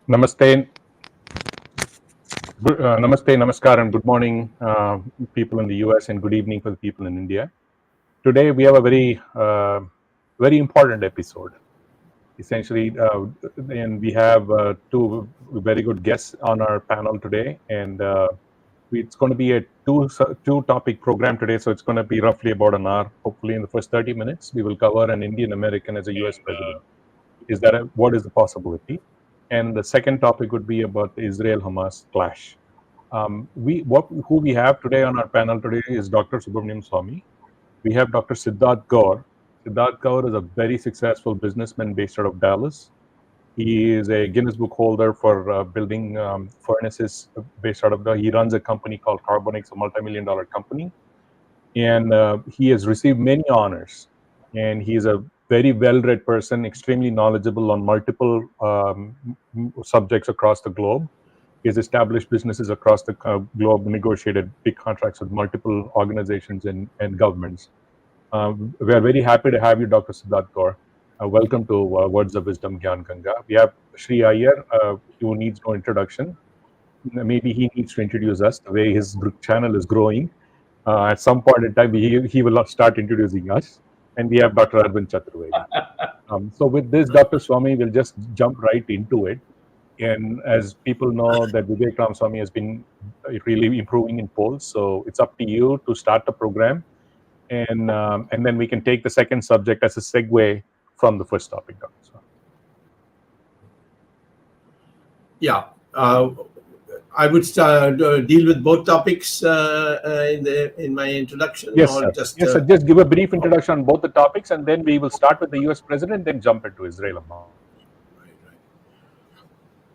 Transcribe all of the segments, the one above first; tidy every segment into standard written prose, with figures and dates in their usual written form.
Namaste, namaste, namaskar, and good morning, people in the US, and good evening for the people in India. Today we have a very important episode. Essentially, and we have two very good guests on our panel today, and it's going to be a two topic program today. So it's going to be roughly about an hour. Hopefully, in the first 30 minutes, we will cover an Indian American as a US president. What is the possibility? And the second topic would be about the Israel-Hamas clash. Who we have today on our panel today is Dr. Subramanian Swamy. We have Dr. Siddartha Gaur. Siddartha Gaur is a very successful businessman based out of Dallas. He is a Guinness Book holder for building furnaces based out of he runs a company called Carbonics, a multi-million-dollar company. And he has received many honors. And he is a very well-read person, extremely knowledgeable on multiple subjects across the globe. He has established businesses across the globe, negotiated big contracts with multiple organizations and governments. We are very happy to have you, Dr. Siddartha Gaur. Welcome to Words of Wisdom, Gyan Ganga. We have Sree Iyer, who needs no introduction. Maybe he needs to introduce us the way his channel is growing. At some point in time, he will start introducing us. And we have Dr. Arvind Chaturvedi. So with this, Dr. Swamy, we'll just jump right into it. And as people know, that Vivek Ramaswamy has been really improving in polls. So it's up to you to start the program. And then we can take the second subject as a segue from the first topic, Dr. Swamy. Yeah. I would deal with both topics in my introduction. Yes, sir. Just give a brief introduction on both the topics, and then we will start with the U.S. president, then jump into Israel.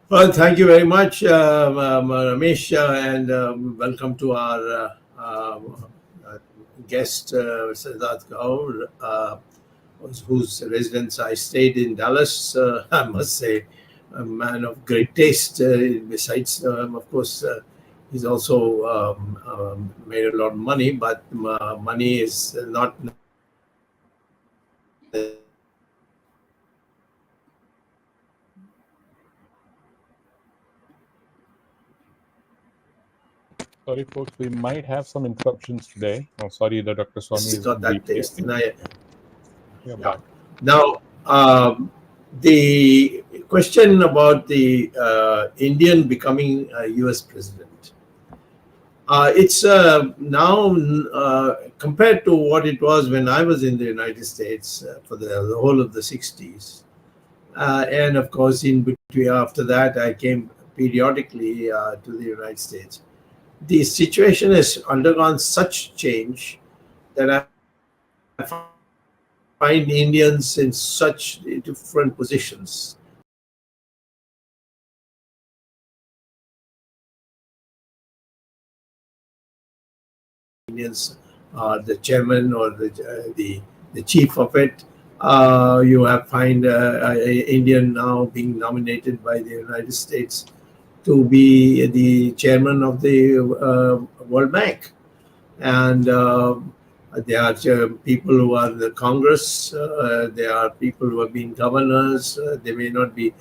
Well, thank you very much, Ramesh, and welcome to our guest, Siddartha Gaur, whose residence I stayed in Dallas. I must say, a man of great taste. Besides, of course, he's also made a lot of money, but money is not. Sorry, folks, we might have some interruptions today. Oh, sorry, the Dr. Swamy is got that taste. Yeah. Now, the question about the Indian becoming a U.S. president, it's now compared to what it was when I was in the United States for the whole of the 60s. And of course, in between after that, I came periodically to the United States. The situation has undergone such change that I find Indians in such different positions. Indians are the chairman or the chief of it. You find Indian now being nominated by the United States to be the chairman of the World Bank. And there are people who are in the Congress. There are people who have been governors. They may not be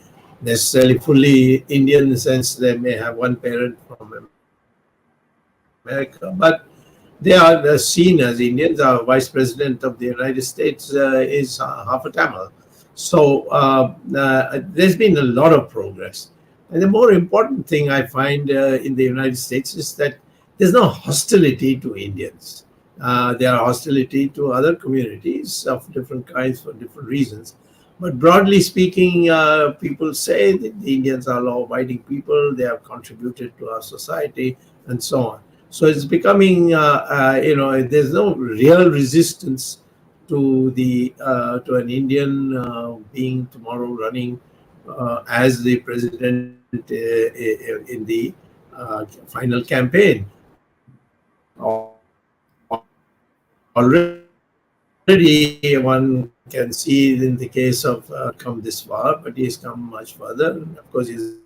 necessarily fully Indian in the sense they may have one parent from America, but they are seen as Indians. Our vice president of the United States is half a Tamil. So there's been a lot of progress. And the more important thing I find in the United States is that there's no hostility to Indians. There are hostility to other communities of different kinds for different reasons. But broadly speaking, people say that the Indians are law-abiding people. They have contributed to our society and so on. So it's becoming, there's no real resistance to to an Indian being tomorrow running as the president in the final campaign. Already one can see in the case of come this far, but he's come much further. And of course, he's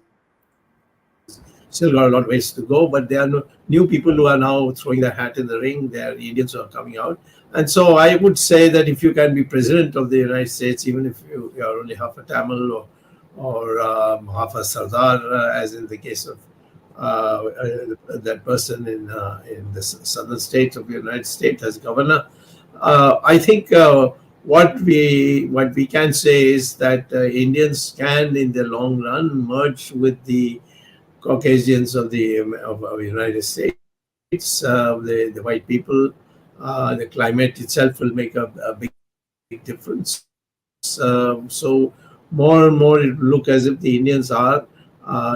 still got a lot of ways to go, but there are new people who are now throwing their hat in the ring. There are Indians who are coming out. And so I would say that if you can be president of the United States, even if you are only half a Tamil or half a Sardar, as in the case of that person in the southern states of the United States as governor. I think what we can say is that Indians can, in the long run, merge with the Caucasians of the United States, the white people. The climate itself will make a big difference. So more and more it will look as if the Indians are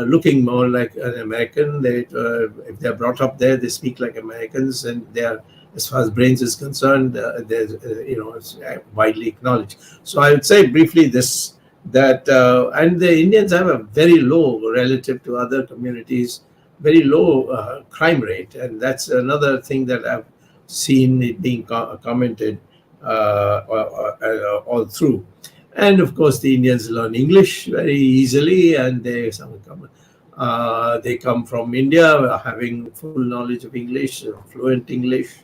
looking more like an American. If they're brought up there, they speak like Americans, and they are, as far as brains is concerned, it's widely acknowledged. So I would say briefly this, that and the Indians have a very low, relative to other communities, very low crime rate, and that's another thing that I've seen it being commented all through. And of course, the Indians learn English very easily, and they come from India having full knowledge of English, fluent English.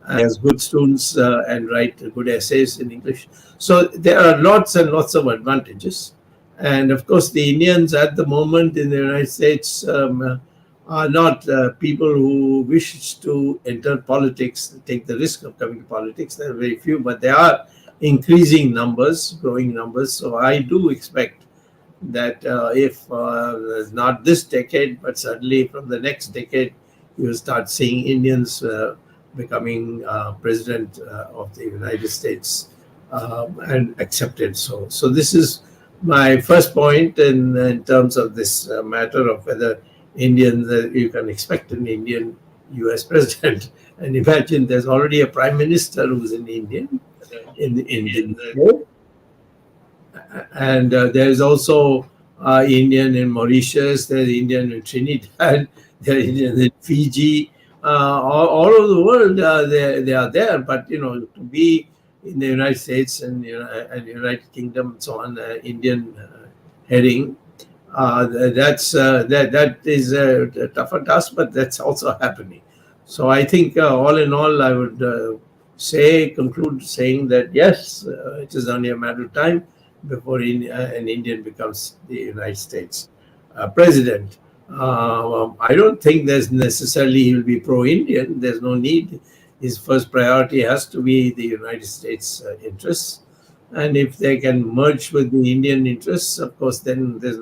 As good students and write good essays in English. So there are lots and lots of advantages. And of course, the Indians at the moment in the United States are not people who wish to enter politics, take the risk of coming to politics. There are very few, but there are increasing numbers, growing numbers. So I do expect that if not this decade, but certainly from the next decade, you will start seeing Indians becoming president of the United States and accepted. So this is my first point in terms of this matter of whether Indians, you can expect an Indian US president. And imagine there's already a prime minister who's an Indian in the and there's also Indian in Mauritius, there's Indian in Trinidad, there's Indian in Fiji. All over the world, they are there. But to be in the United States and United Kingdom and so on, Indian heading, that is a tougher task, but that's also happening. So I think all in all, I would conclude saying that yes, it is only a matter of time before an Indian becomes the United States president. I don't think there's necessarily he will be pro-Indian. There's no need. His first priority has to be the United States interests. And if they can merge with the Indian interests, of course, then there's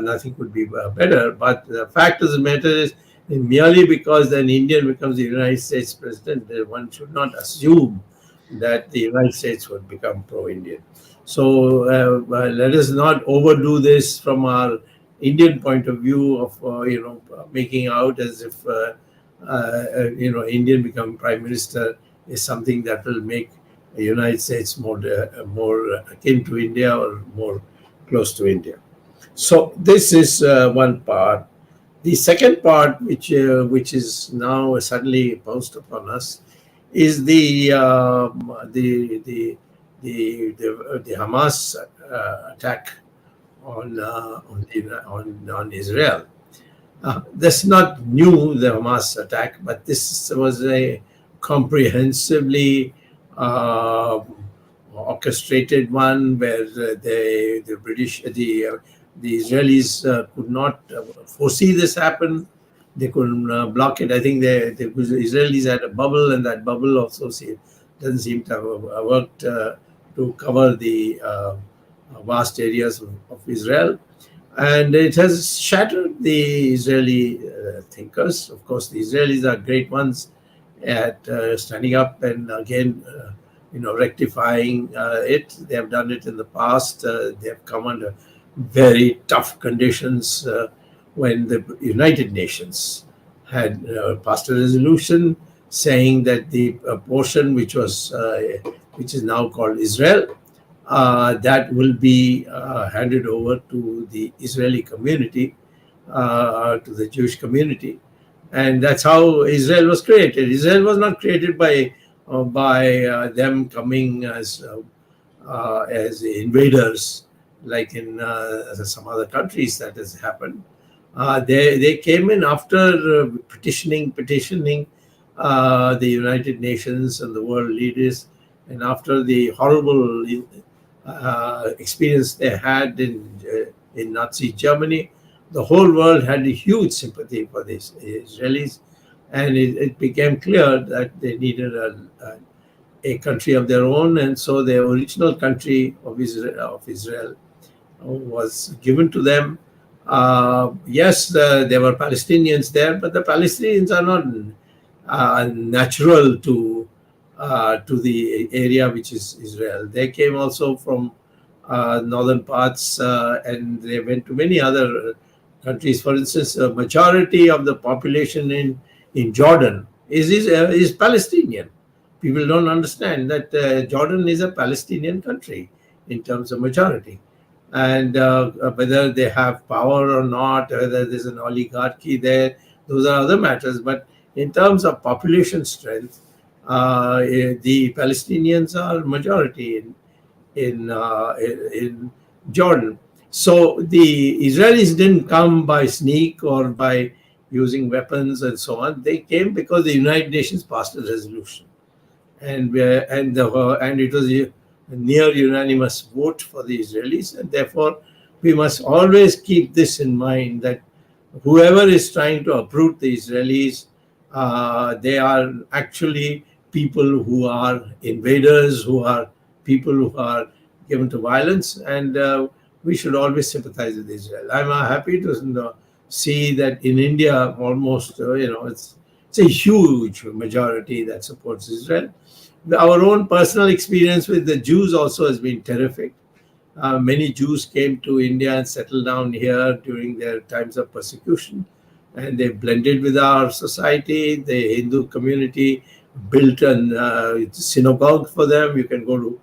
nothing could be better. But the fact of the matter is, merely because an Indian becomes the United States president, one should not assume that the United States would become pro-Indian. So let us not overdo this from our Indian point of view of making out as if Indian becoming prime minister is something that will make the United States more akin to India or more close to India. So this is one part. The second part, which is now suddenly posed upon us, is the Hamas attack on Israel. That's not new, the Hamas attack, but this was a comprehensively orchestrated one where the Israelis could not foresee this happen. They couldn't block it. I think the Israelis had a bubble, and that bubble also doesn't seem to have worked to cover the vast areas of Israel. And it has shattered the Israeli thinkers. Of course, the Israelis are great ones at standing up and again, rectifying it. They have done it in the past. They have come under very tough conditions when the United Nations had passed a resolution saying that the portion which is now called Israel, that will be handed over to the Israeli community, to the Jewish community. And that's how Israel was created. Israel was not created by them coming as invaders, like in some other countries that has happened. They came in after petitioning the United Nations and the world leaders And after the horrible experience they had in Nazi Germany, the whole world had a huge sympathy for the Israelis, and it became clear that they needed a country of their own, and so the original country of Israel was given to them. Yes, there were Palestinians there, but the Palestinians are not natural to the area which is Israel. They came also from northern parts, and they went to many other countries. For instance, a majority of the population in Jordan is Palestinian. People don't understand that Jordan is a Palestinian country in terms of majority. And whether they have power or not, whether there's an oligarchy there, those are other matters. But in terms of population strength, the Palestinians are majority in Jordan. So the Israelis didn't come by sneak or by using weapons and so on. They came because the United Nations passed a resolution, and it was a near unanimous vote for the Israelis, and therefore we must always keep this in mind, that whoever is trying to uproot the Israelis, they are actually people who are invaders, who are people who are given to violence, and we should always sympathize with Israel. I'm happy to see that in India, almost it's a huge majority that supports Israel. Our own personal experience with the Jews also has been terrific. Many Jews came to India and settled down here during their times of persecution, and they blended with our society. The Hindu community built a synagogue for them. You can go to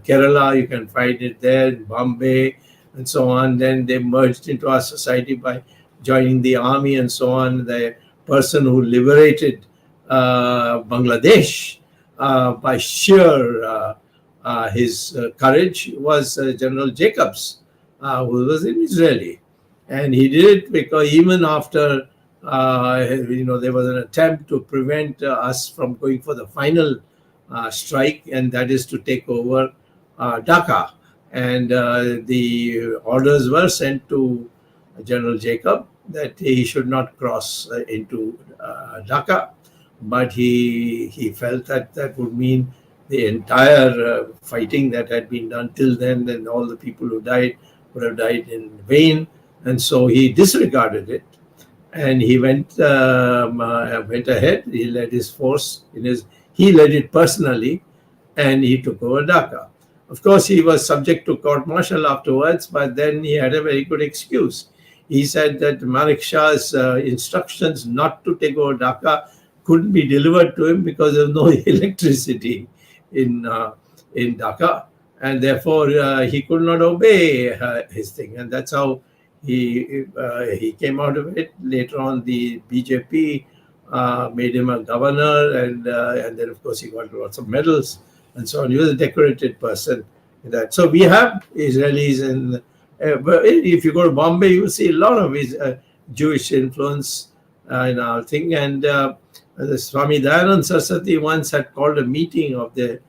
Kerala, you can find it there, in Bombay, and so on. Then they merged into our society by joining the army and so on. The person who liberated Bangladesh by sheer his courage was General Jacobs, who was an Israeli, and he did it because even after there was an attempt to prevent us from going for the final strike, and that is to take over Dhaka, and the orders were sent to General Jacob that he should not cross into Dhaka. But he felt that would mean the entire fighting that had been done till then, and all the people who died would have died in vain. And so he disregarded it, and he went ahead. He led his force he led it personally, and he took over Dhaka. Of course, he was subject to court-martial afterwards, but then he had a very good excuse. He said that Malik Shah's instructions not to take over Dhaka couldn't be delivered to him because there was no electricity in Dhaka, and therefore he could not obey his thing, and that's how he came out of it. Later on, the BJP made him a governor, and then of course he got lots of medals and so on. He was a decorated person in that. So we have Israelis, and if you go to Bombay, you will see a lot of Jewish influence in our thing, and the Swami Dayanand Saraswati once had called a meeting of their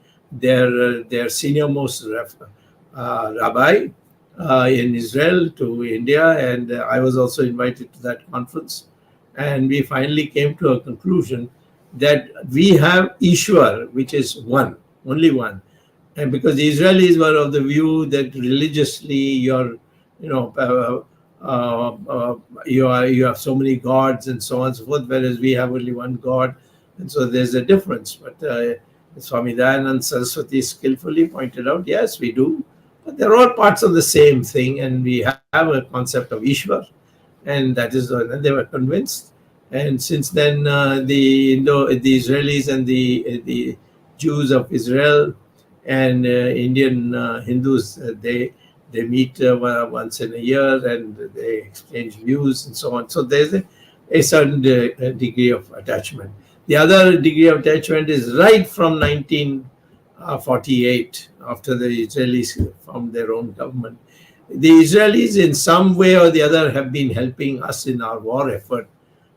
senior-most rabbi in Israel to India, and I was also invited to that conference. And we finally came to a conclusion that we have Ishwar, which is one, only one. And because the Israelis were of the view that religiously you have so many gods and so on and so forth, whereas we have only one God, and so there's a difference. But Swami Dayanand Saraswati skillfully pointed out, yes, we do, but they're all parts of the same thing, and we have a concept of Ishwar, and that is, and they were convinced. And since then, the Israelis and the Jews of Israel and Indian Hindus, they meet once in a year, and they exchange views and so on. So there's a certain degree of attachment. The other degree of attachment is right from 1948, after the Israelis formed their own government. The Israelis, in some way or the other, have been helping us in our war effort,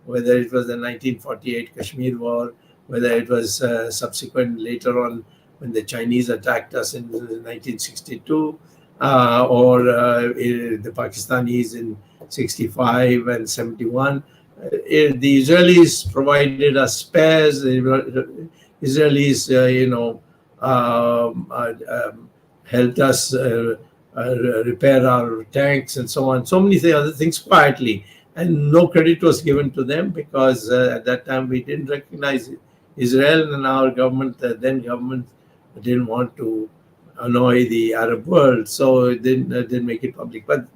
whether it was the 1948 Kashmir War, whether it was subsequent later on when the Chinese attacked us in 1962, or the Pakistanis in 65 and 71. The Israelis provided us spares. The Israelis, helped us repair our tanks and so on. So many other things quietly, and no credit was given to them because at that time we didn't recognize Israel, and our government, then government, didn't want to annoy the Arab world, so it didn't make it public. But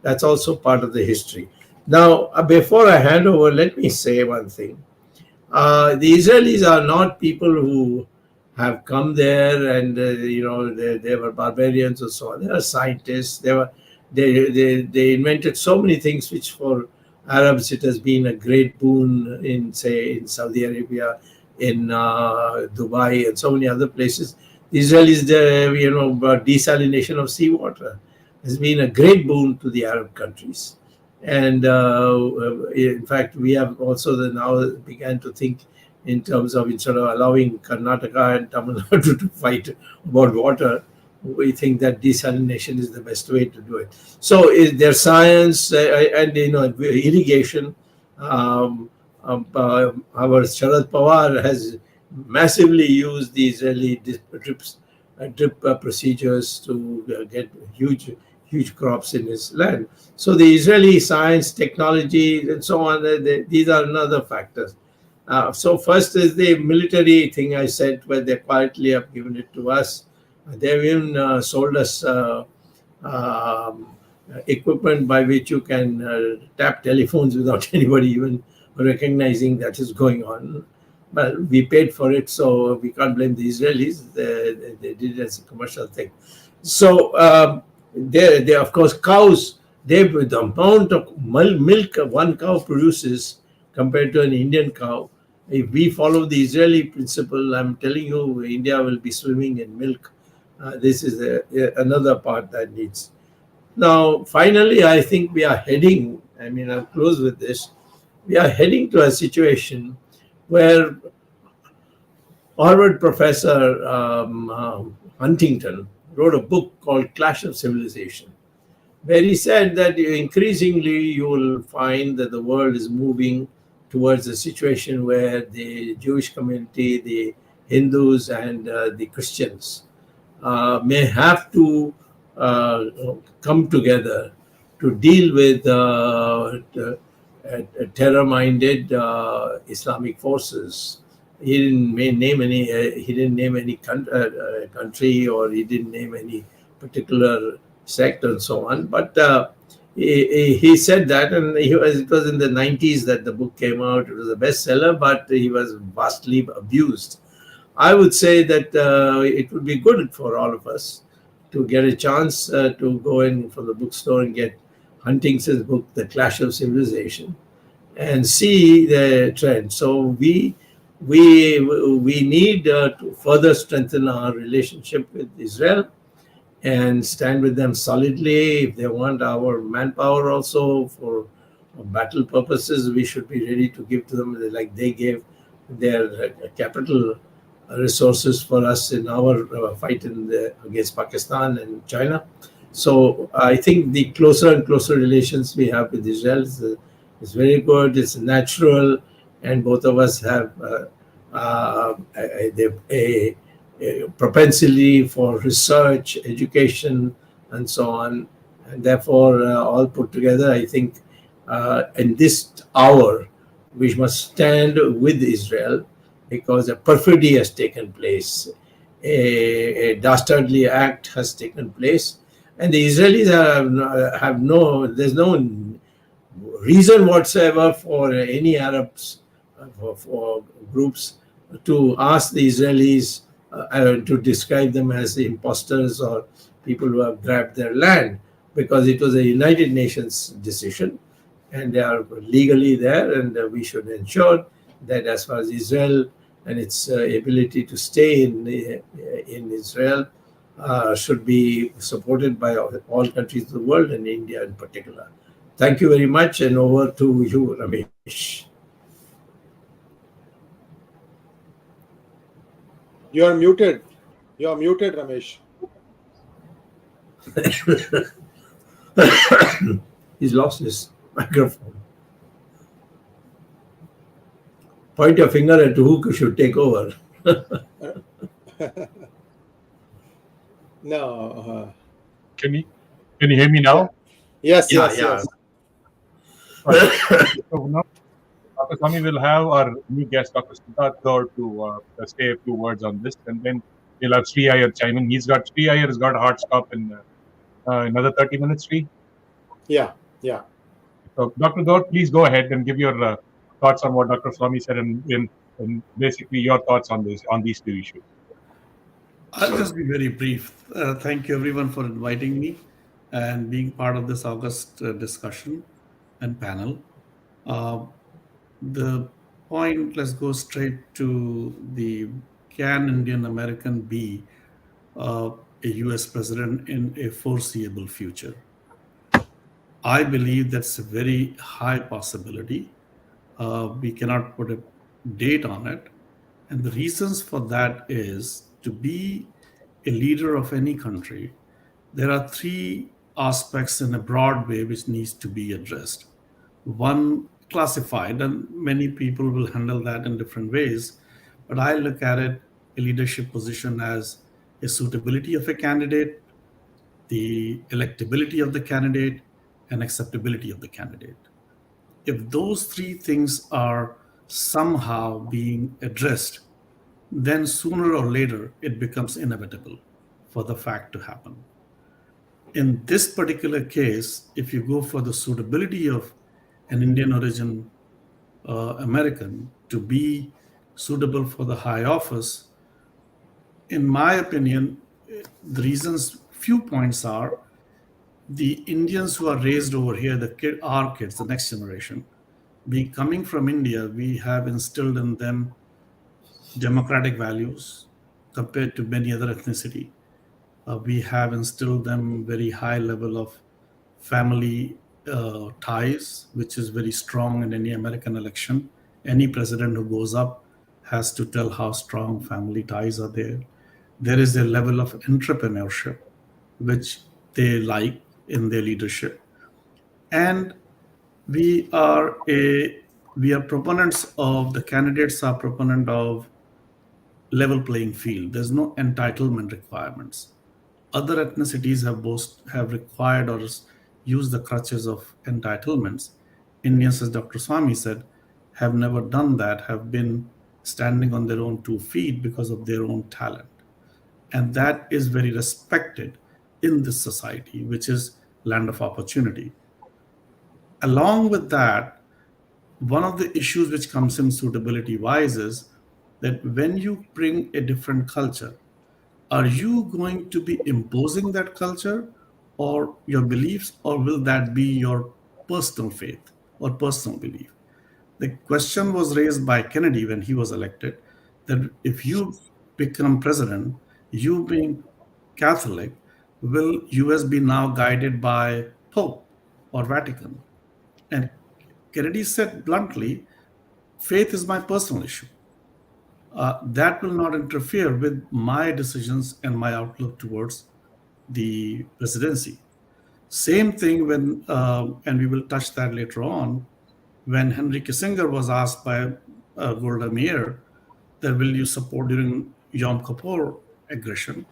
that's also part of the history. Now, before I hand over, let me say one thing. The Israelis are not people who have come there and they were barbarians or so on. They are scientists. They invented so many things which for Arabs it has been a great boon in, say, in Saudi Arabia, in Dubai, and so many other places. The Israelis, desalination of seawater has been a great boon to the Arab countries. And in fact, we have also now began to think in terms of, instead of allowing Karnataka and Tamil Nadu to fight about water, we think that desalination is the best way to do it. So their science and irrigation. Our Sharad Pawar has massively used the Israeli drip procedures to get huge crops in his land. So the Israeli science, technology, and so on, these are another factors. So first is the military thing I said, where they quietly have given it to us. They've even sold us equipment by which you can tap telephones without anybody even recognizing that is going on. But we paid for it, so we can't blame the Israelis. They did it as a commercial thing. So they of course, cows, the amount of milk one cow produces compared to an Indian cow, if we follow the Israeli principle, I'm telling you, India will be swimming in milk. This is another part that needs. Now, finally, I think we are heading, I'll close with this. We are heading to a situation where Harvard professor Huntington wrote a book called Clash of Civilization, where he said that increasingly you will find that the world is moving towards a situation where the Jewish community, the Hindus, and the Christians may have to come together to deal with terror-minded Islamic forces. He didn't name any. He didn't name any country, or he didn't name any particular sect, and so on. But he said that, and it was in the 90s that the book came out. It was a bestseller, but he was vastly abused. I would say that it would be good for all of us to get a chance to go in from the bookstore and get Huntington's book, The Clash of Civilization, and see the trend. So we need to further strengthen our relationship with Israel and stand with them solidly. If they want our manpower also for battle purposes, we should be ready to give to them, like they gave their capital resources for us in our fight against Pakistan and China. So I think the closer and closer relations we have with Israel is very good. It's natural, and both of us have a propensity for research, education, and so on. And therefore, all put together, I think in this hour, we must stand with Israel, because a perfidy has taken place, a dastardly act has taken place, and the Israelis there's no reason whatsoever for any Arabs, for groups, to ask the Israelis to describe them as the imposters or people who have grabbed their land, because it was a United Nations decision, and they are legally there, and we should ensure that as far as Israel and its ability to stay in Israel should be supported by all countries of the world, and India in particular. Thank you very much, and over to you, Ramesh. You are muted. You are muted, Ramesh. He's lost his microphone. Point your finger at who should take over. No. Can you hear me now? Yes, Yeah, yes, yeah. yes. So now, Dr. Swamy will have our new guest, Dr. Siddartha Gaur, to say a few words on this, and then we'll have Sree Iyer chime in. Sree Iyer has got a hard stop in another 30 minutes, Sree. Yeah, yeah. So, Dr. Gaur, please go ahead and give your thoughts on what Dr. Swamy said, and basically your thoughts on these two issues. I'll just be very brief. Thank you, everyone, for inviting me and being part of this August discussion and panel. The point, let's go straight to the can Indian American be a US president in a foreseeable future? I believe that's a very high possibility. We cannot put a date on it. And the reasons for that is to be a leader of any country, there are three aspects in a broad way which needs to be addressed. One, classified, and many people will handle that in different ways, but I look at it, a leadership position, as a suitability of a candidate, the electability of the candidate, and acceptability of the candidate. If those three things are somehow being addressed, then sooner or later it becomes inevitable for the fact to happen. In this particular case, if you go for the suitability of an Indian origin American to be suitable for the high office, in my opinion, the reasons, few points are the Indians who are raised over here, our kids, the next generation, coming from India, we have instilled in them democratic values compared to many other ethnicity. We have instilled them very high level of family ties, which is very strong in any American election. Any president who goes up has to tell how strong family ties are there. There is a level of entrepreneurship, which they like in their leadership. And we are proponents of, the candidates are proponent of level playing field. There's no entitlement requirements. Other ethnicities have required or used the crutches of entitlements. Indians, as Dr. Swamy said, have never done that, have been standing on their own 2 feet because of their own talent. And that is very respected in this society, which is land of opportunity. Along with that, one of the issues which comes in suitability wise is that when you bring a different culture, are you going to be imposing that culture or your beliefs, or will that be your personal faith or personal belief? The question was raised by Kennedy when he was elected, that if you become president, you being Catholic, will US be now guided by Pope or Vatican? And Kennedy said bluntly, faith is my personal issue. That will not interfere with my decisions and my outlook towards the presidency. Same thing when, and we will touch that later on, when Henry Kissinger was asked by Golda Meir that will you support during Yom Kippur aggression,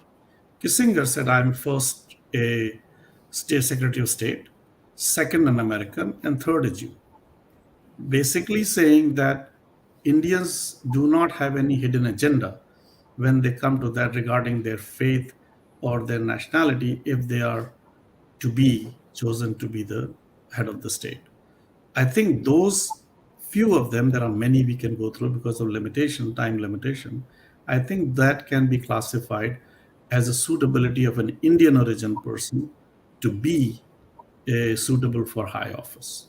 Kissinger said, I'm first a state secretary of state, second an American, and third a Jew. Basically saying that Indians do not have any hidden agenda when they come to that regarding their faith or their nationality if they are to be chosen to be the head of the state. I think those few of them, there are many we can go through because of time limitation. I think that can be classified as a suitability of an Indian origin person to be suitable for high office.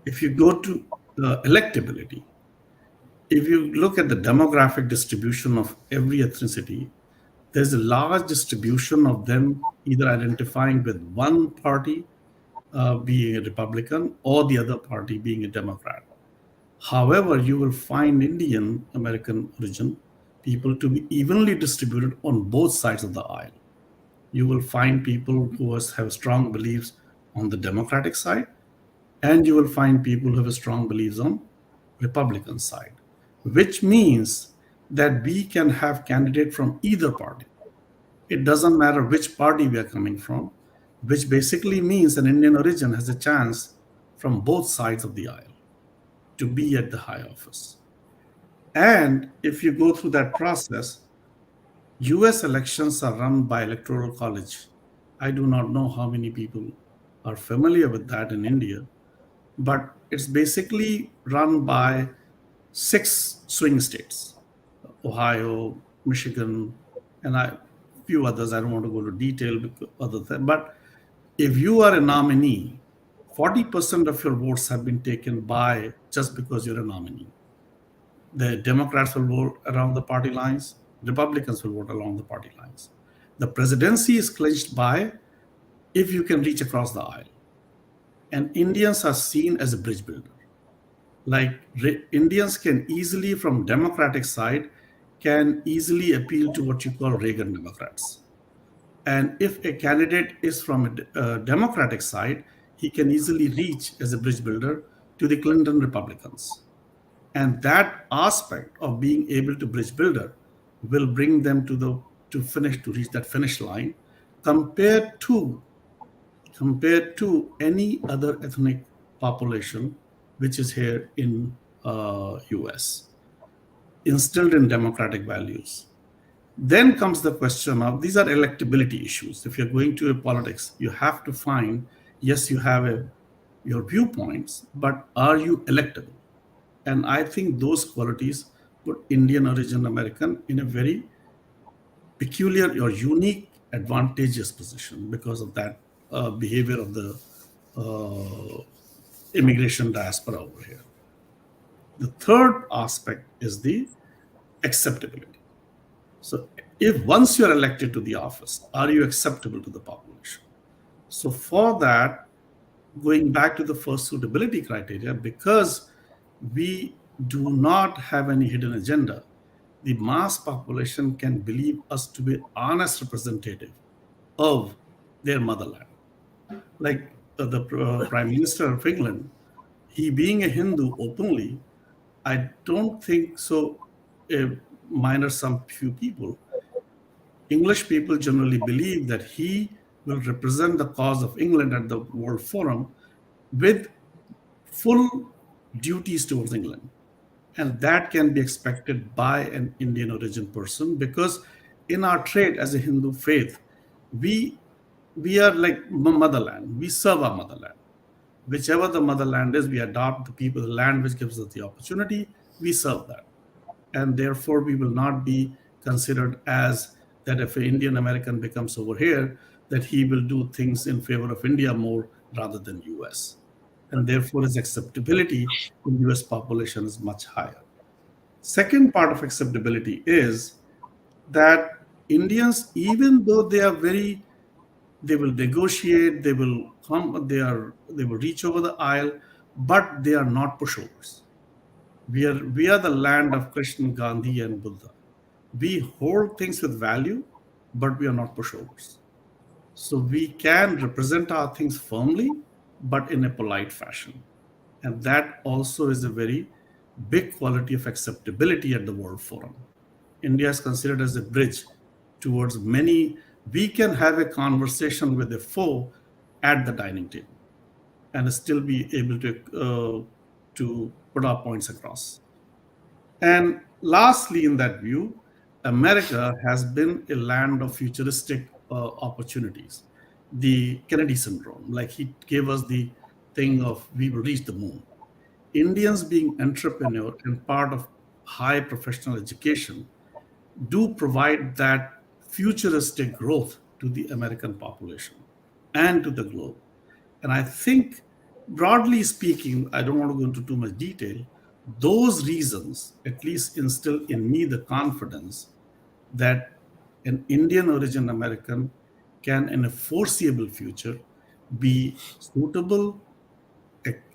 If you go to electability, if you look at the demographic distribution of every ethnicity, there's a large distribution of them either identifying with one party being a Republican or the other party being a Democrat. However, you will find Indian American origin people to be evenly distributed on both sides of the aisle. You will find people who have strong beliefs on the Democratic side, and you will find people who have strong beliefs on Republican side, which means that we can have candidate from either party. It doesn't matter which party we are coming from, which basically means an Indian origin has a chance from both sides of the aisle to be at the high office. And if you go through that process, US elections are run by Electoral College. I do not know how many people are familiar with that in India, but it's basically run by 6 swing states: Ohio, Michigan, and a few others. I don't want to go into detail because other than, but if you are a nominee, 40% of your votes have been taken by just because you're a nominee. The Democrats will vote around the party lines, Republicans will vote along the party lines. The presidency is clinched by if you can reach across the aisle. And Indians are seen as a bridge builder. Like Indians can easily, from Democratic side, can easily appeal to what you call Reagan Democrats. And if a candidate is from a Democratic side, he can easily reach as a bridge builder to the Clinton Republicans. And that aspect of being able to bridge builder will bring them to reach that finish line compared to any other ethnic population which is here in US, instilled in democratic values. Then comes the question of, these are electability issues. If you're going to a politics, you have to find, yes, you have your viewpoints, but are you electable? And I think those qualities put Indian origin American in a very peculiar or unique advantageous position because of that behavior of the immigration diaspora over here. The third aspect is the acceptability. So if once you're elected to the office, are you acceptable to the population? So for that, going back to the first suitability criteria, because we do not have any hidden agenda, the mass population can believe us to be honest representative of their motherland. Like the Prime Minister of England, he being a Hindu openly, I don't think so, minus some few people, English people generally believe that he will represent the cause of England at the World Forum with full duties towards England. And that can be expected by an Indian origin person, because in our trade as a Hindu faith, we are like motherland. We serve our motherland. Whichever the motherland is, we adopt the people, the land which gives us the opportunity, we serve that. And therefore, we will not be considered as that if an Indian American becomes over here, that he will do things in favor of India more rather than US. And therefore, his acceptability in US population is much higher. Second part of acceptability is that Indians, even though they will negotiate, they will reach over the aisle, but they are not pushovers. We are the land of Krishna, Gandhi, and Buddha. We hold things with value, but we are not pushovers. So we can represent our things firmly, but in a polite fashion. And that also is a very big quality of acceptability at the World Forum. India is considered as a bridge towards many. We can have a conversation with a foe at the dining table and still be able to put our points across. And lastly, in that view, America has been a land of futuristic opportunities. The Kennedy syndrome, like he gave us the thing of we will reach the moon. Indians being entrepreneur and part of high professional education do provide that futuristic growth to the American population and to the globe. And I think, broadly speaking, I don't want to go into too much detail, those reasons at least instill in me the confidence that an Indian origin American can, in a foreseeable future, be suitable,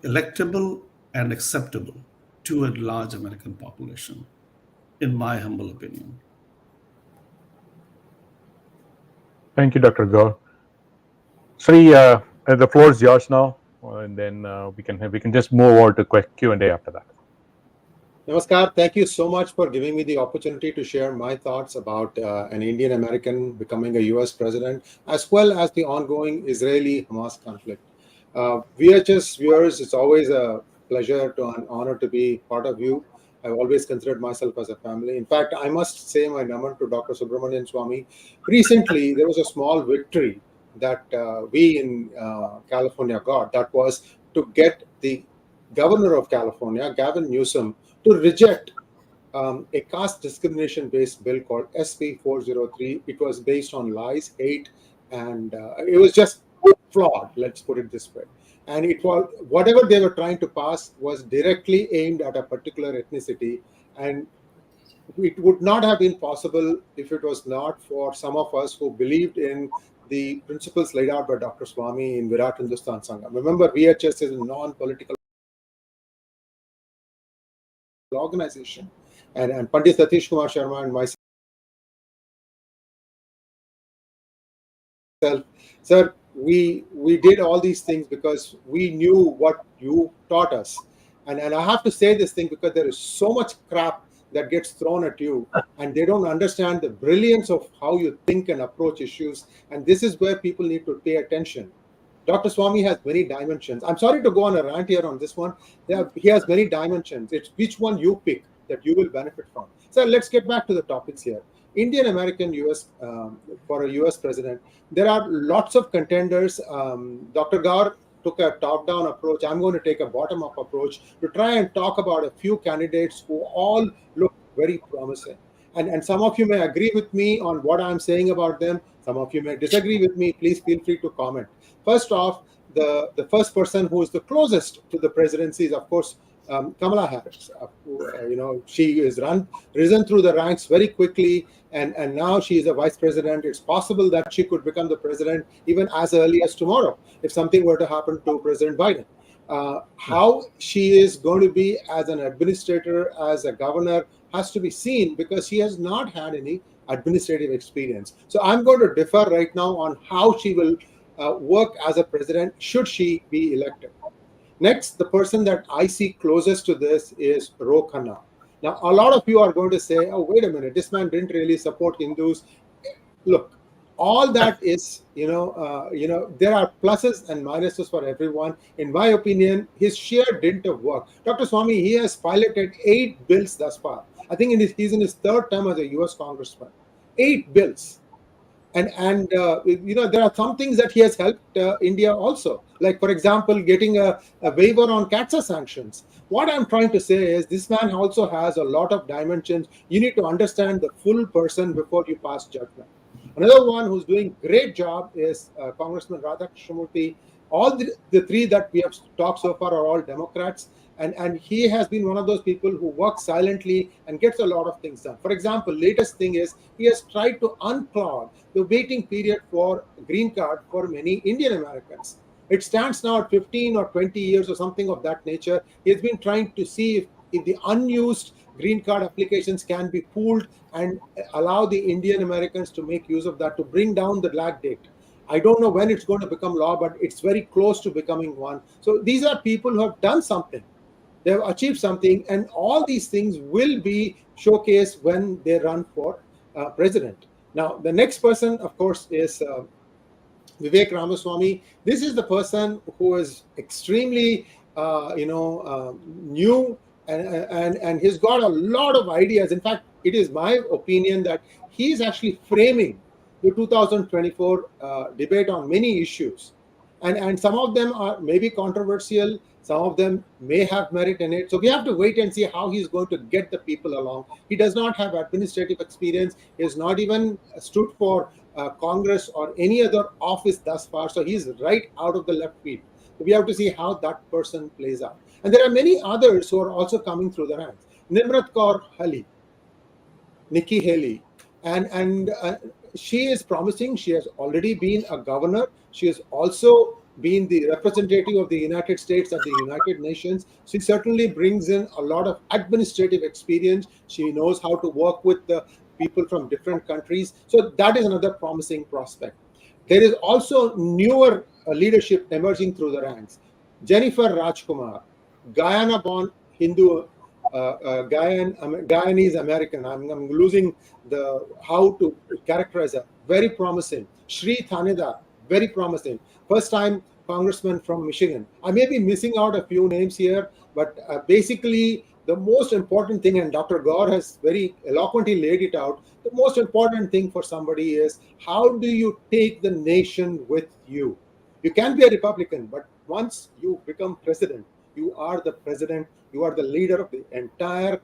electable, and acceptable to a large American population, in my humble opinion. Thank you, Dr. Gaur. Sree, the floor is yours now, and then we can just move over to quick Q&A after that. Namaskar. Thank you so much for giving me the opportunity to share my thoughts about an Indian American becoming a US president, as well as the ongoing Israeli-Hamas conflict. VHS viewers, it's always a pleasure to an honor to be part of you. I've always considered myself as a family. In fact, I must say my naman to Dr. Subramanian Swamy. Recently, there was a small victory that we in California got. That was to get the governor of California, Gavin Newsom, to reject a caste discrimination-based bill called SB 403. It was based on lies, hate, and it was just flawed, let's put it this way. And it was whatever they were trying to pass was directly aimed at a particular ethnicity, and it would not have been possible if it was not for some of us who believed in the principles laid out by Dr. Swamy in Virat Hindustan Sangam. Remember, VHS is a non-political organization, and Pandit Satish Kumar Sharma and myself, sir, we did all these things because we knew what you taught us, and I have to say this thing because there is so much crap that gets thrown at you, and they don't understand the brilliance of how you think and approach issues, and this is where people need to pay attention. Dr. Swamy has many dimensions. I'm sorry to go on a rant here on this one. He has many dimensions. It's which one you pick that you will benefit from. So let's get back to the topics here. Indian American US for a US president. There are lots of contenders. Dr. Gaur took a top-down approach. I'm going to take a bottom-up approach to try and talk about a few candidates who all look very promising. And some of you may agree with me on what I'm saying about them. Some of you may disagree with me. Please feel free to comment. First off, the first person who is the closest to the presidency is, of course, Kamala Harris. She is risen through the ranks very quickly, and now she is a vice president. It's possible that she could become the president even as early as tomorrow if something were to happen to President Biden. How she is going to be as an administrator, as a governor, has to be seen because she has not had any administrative experience. So I'm going to differ right now on how she will work as a president should she be elected. Next, the person that I see closest to this is Ro Khanna. Now, a lot of you are going to say, oh, wait a minute, this man didn't really support Hindus. Look, all that is, there are pluses and minuses for everyone. In my opinion, his sheer dint of work. Dr. Swamy, he has piloted 8 bills thus far. I think he's in his 3rd term as a US congressman. 8 bills. And there are some things that he has helped India also. Like, for example, getting a waiver on CATSA sanctions. What I'm trying to say is this man also has a lot of dimensions. You need to understand the full person before you pass judgment. Another one who's doing great job is Congressman Radhakrishnan. All the 3 that we have talked so far are all Democrats. And he has been one of those people who works silently and gets a lot of things done. For example, latest thing is he has tried to unclog the waiting period for green card for many Indian Americans. It stands now at 15 or 20 years or something of that nature. He has been trying to see if the unused green card applications can be pooled and allow the Indian Americans to make use of that to bring down the lag date. I don't know when it's going to become law, but it's very close to becoming one. So these are people who have done something. They have achieved something, and all these things will be showcased when they run for president. Now, the next person, of course, is Vivek Ramaswamy. This is the person who is extremely, new, and he's got a lot of ideas. In fact, it is my opinion that he's actually framing the 2024 debate on many issues. And some of them are maybe controversial. Some of them may have merit in it. So we have to wait and see how he's going to get the people along. He does not have administrative experience. He has not even stood for Congress or any other office thus far. So he's right out of the left field. So we have to see how that person plays out. And there are many others who are also coming through the ranks. Nimrat Kaur Haley, Nikki Haley, and she is promising. She has already been a governor. She has also been the representative of the United States at the United Nations. She certainly brings in a lot of administrative experience. She knows how to work with the people from different countries. So that is another promising prospect. There is also newer leadership emerging through the ranks. Jennifer Rajkumar, Guyana-born Hindu, Guyanese American. I'm losing how to characterize her. Very promising. Sri Thaneda, very promising. First time congressman from Michigan. I may be missing out a few names here, but basically the most important thing, and Dr. Gaur has very eloquently laid it out, the most important thing for somebody is how do you take the nation with you? You can be a Republican, but once you become president, you are the president, you are the leader of the entire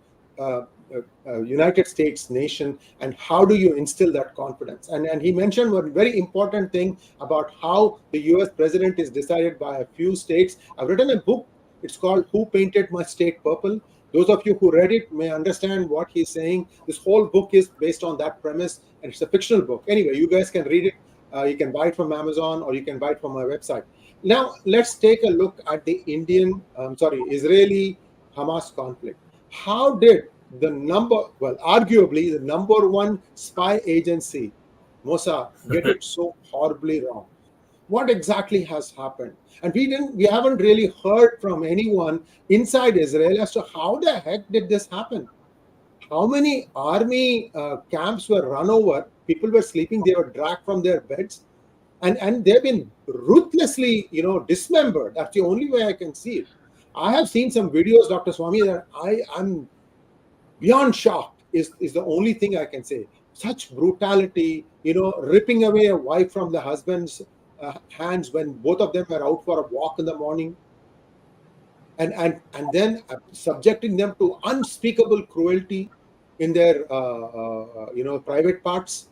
United States nation, and how do you instill that confidence? And he mentioned one very important thing about how the US president is decided by a few states. I've written a book, it's called Who Painted My State Purple? Those of you who read it may understand what he's saying. This whole book is based on that premise, and it's a fictional book. Anyway, you guys can read it. You can buy it from Amazon, or you can buy it from my website. Now, let's take a look at the Israeli-Hamas conflict. How did arguably the number one spy agency, Mossad, get it so horribly wrong? What exactly has happened? And we haven't really heard from anyone inside Israel as to how the heck did this happen? How many army camps were run over? People were sleeping, they were dragged from their beds, and they've been ruthlessly, dismembered. That's the only way I can see it. I have seen some videos, Dr. Swamy, that I'm beyond shocked is the only thing I can say. Such brutality, ripping away a wife from the husband's hands when both of them are out for a walk in the morning, and then subjecting them to unspeakable cruelty in their private parts.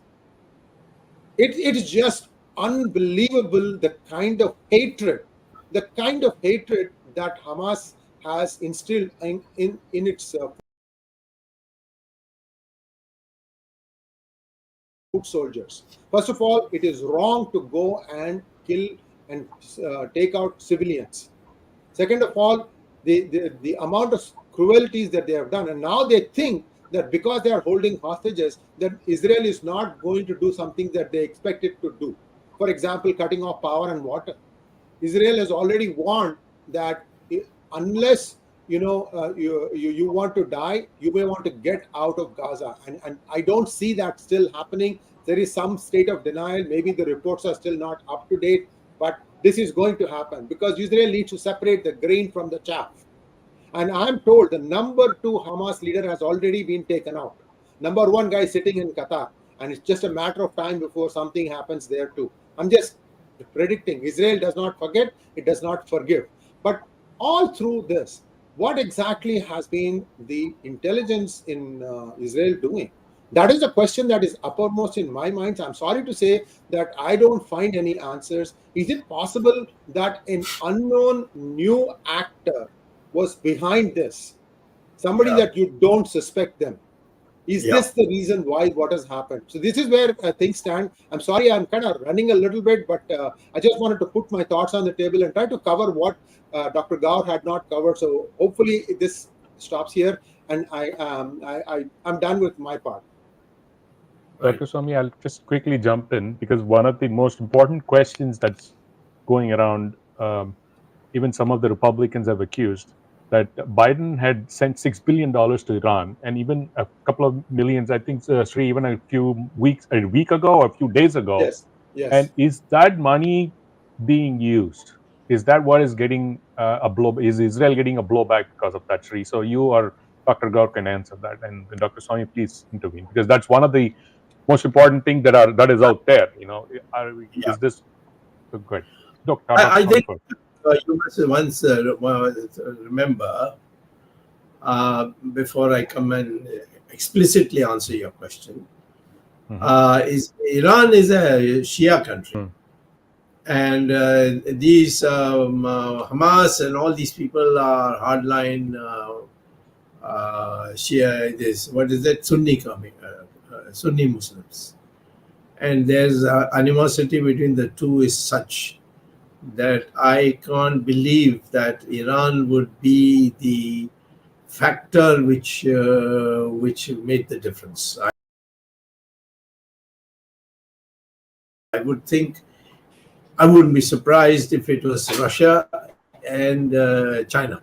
It is just unbelievable the kind of hatred that Hamas has instilled in its foot soldiers. First of all, it is wrong to go and kill and take out civilians. Second of all, the amount of cruelties that they have done, and now they think that because they are holding hostages, that Israel is not going to do something that they expect it to do. For example, cutting off power and water. Israel has already warned that unless you want to die, you may want to get out of Gaza. And I don't see that still happening. There is some state of denial. Maybe the reports are still not up to date, but this is going to happen because Israel needs to separate the grain from the chaff. And I'm told the number 2 Hamas leader has already been taken out. Number 1 guy sitting in Qatar, and it's just a matter of time before something happens there too. I'm just predicting. Israel does not forget, it does not forgive. But all through this, what exactly has been the intelligence in Israel doing? That is a question that is uppermost in my mind. I'm sorry to say that I don't find any answers. Is it possible that an unknown new actor was behind this? Somebody that you don't suspect them. Is this the reason why what has happened? So this is where things stand. I'm sorry, I'm kind of running a little bit, but I just wanted to put my thoughts on the table and try to cover what Dr. Gaur had not covered. So hopefully this stops here, and I'm done with my part. Dr. Swamy, I'll just quickly jump in because one of the most important questions that's going around, even some of the Republicans have accused, that Biden had sent $6 billion to Iran, and even a couple of millions, I think, Sree, even a week ago or a few days ago. Yes. And is that money being used? Is that what is getting a blow? Is Israel getting a blowback because of that, Sree? So you or Dr. Gaur can answer that, and Dr. Swamy, please intervene, because that's one of the most important things that is out there. Is this good? Dr. I think first. You must once remember, before I come and explicitly answer your question, is Iran is a Shia country, and these Hamas and all these people are hardline Shia. Sunni Muslims, and there's animosity between the two is such that I can't believe that Iran would be the factor which made the difference. I would think, I wouldn't be surprised if it was Russia and China.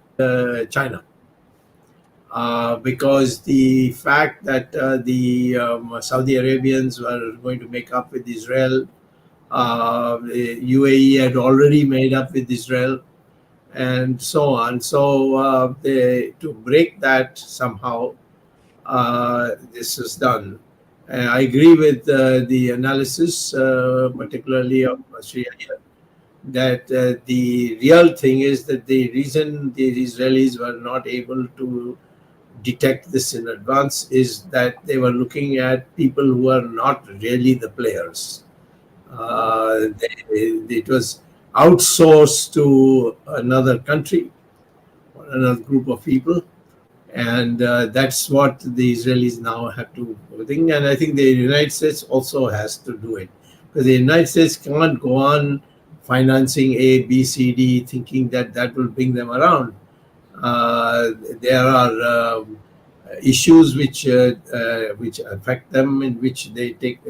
Because the fact that the Saudi Arabians were going to make up with Israel, UAE had already made up with Israel, and so on. So to break that somehow, this is done. I agree with the analysis, particularly of Sree Iyer, that the real thing is that the reason the Israelis were not able to detect this in advance is that they were looking at people who are not really the players. It was outsourced to another country or another group of people, and that's what the Israelis now have to think. And I think the United States also has to do it, because the United States can't go on financing A, B, C, D, thinking that that will bring them around. There are issues which affect them, in which they take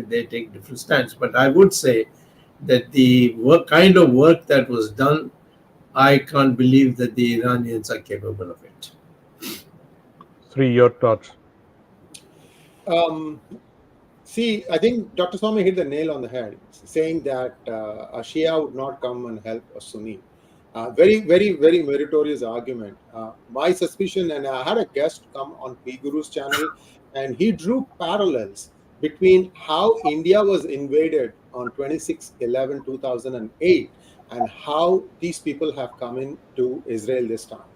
different stands. But I would say that the kind of work that was done, I can't believe that the Iranians are capable of it. Sree, your thoughts? See, I think Dr. Swamy hit the nail on the head, saying that a Shia would not come and help a Sunni. Very, very, very meritorious argument. My suspicion, and I had a guest come on P Guru's channel, and he drew parallels between how India was invaded on 26/11/2008 and how these people have come into Israel this time.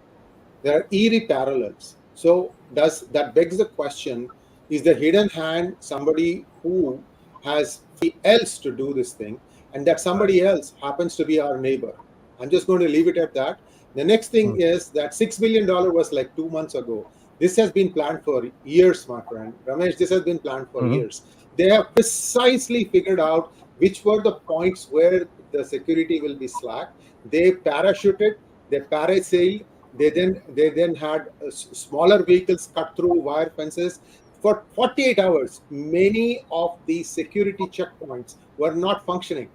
There are eerie parallels. So that begs the question, is the hidden hand somebody who has else to do this thing, and that somebody else happens to be our neighbor? I'm just going to leave it at that. The next thing is that $6 billion was like 2 months ago. This has been planned for years, my friend. Ramesh, this has been planned for years. They have precisely figured out which were the points where the security will be slack. They parachuted, they parasailed, they then had smaller vehicles cut through wire fences. For 48 hours, many of the security checkpoints were not functioning.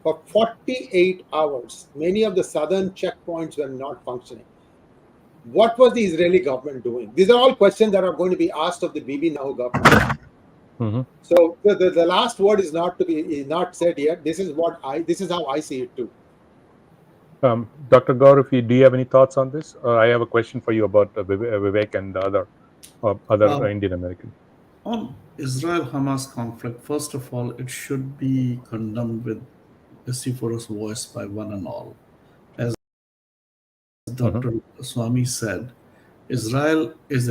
For 48 hours, many of the southern checkpoints were not functioning. What was the Israeli government doing? These are all questions that are going to be asked of the Bibi Netanyahu government. So the last word is not said yet. This is how I see it too. Dr. Gaur, do you have any thoughts on this? I have a question for you about Vivek and the other Indian American. On Israel-Hamas conflict, first of all, it should be condemned with vociferous voice by one and all. As Dr. Swamy said, Israel is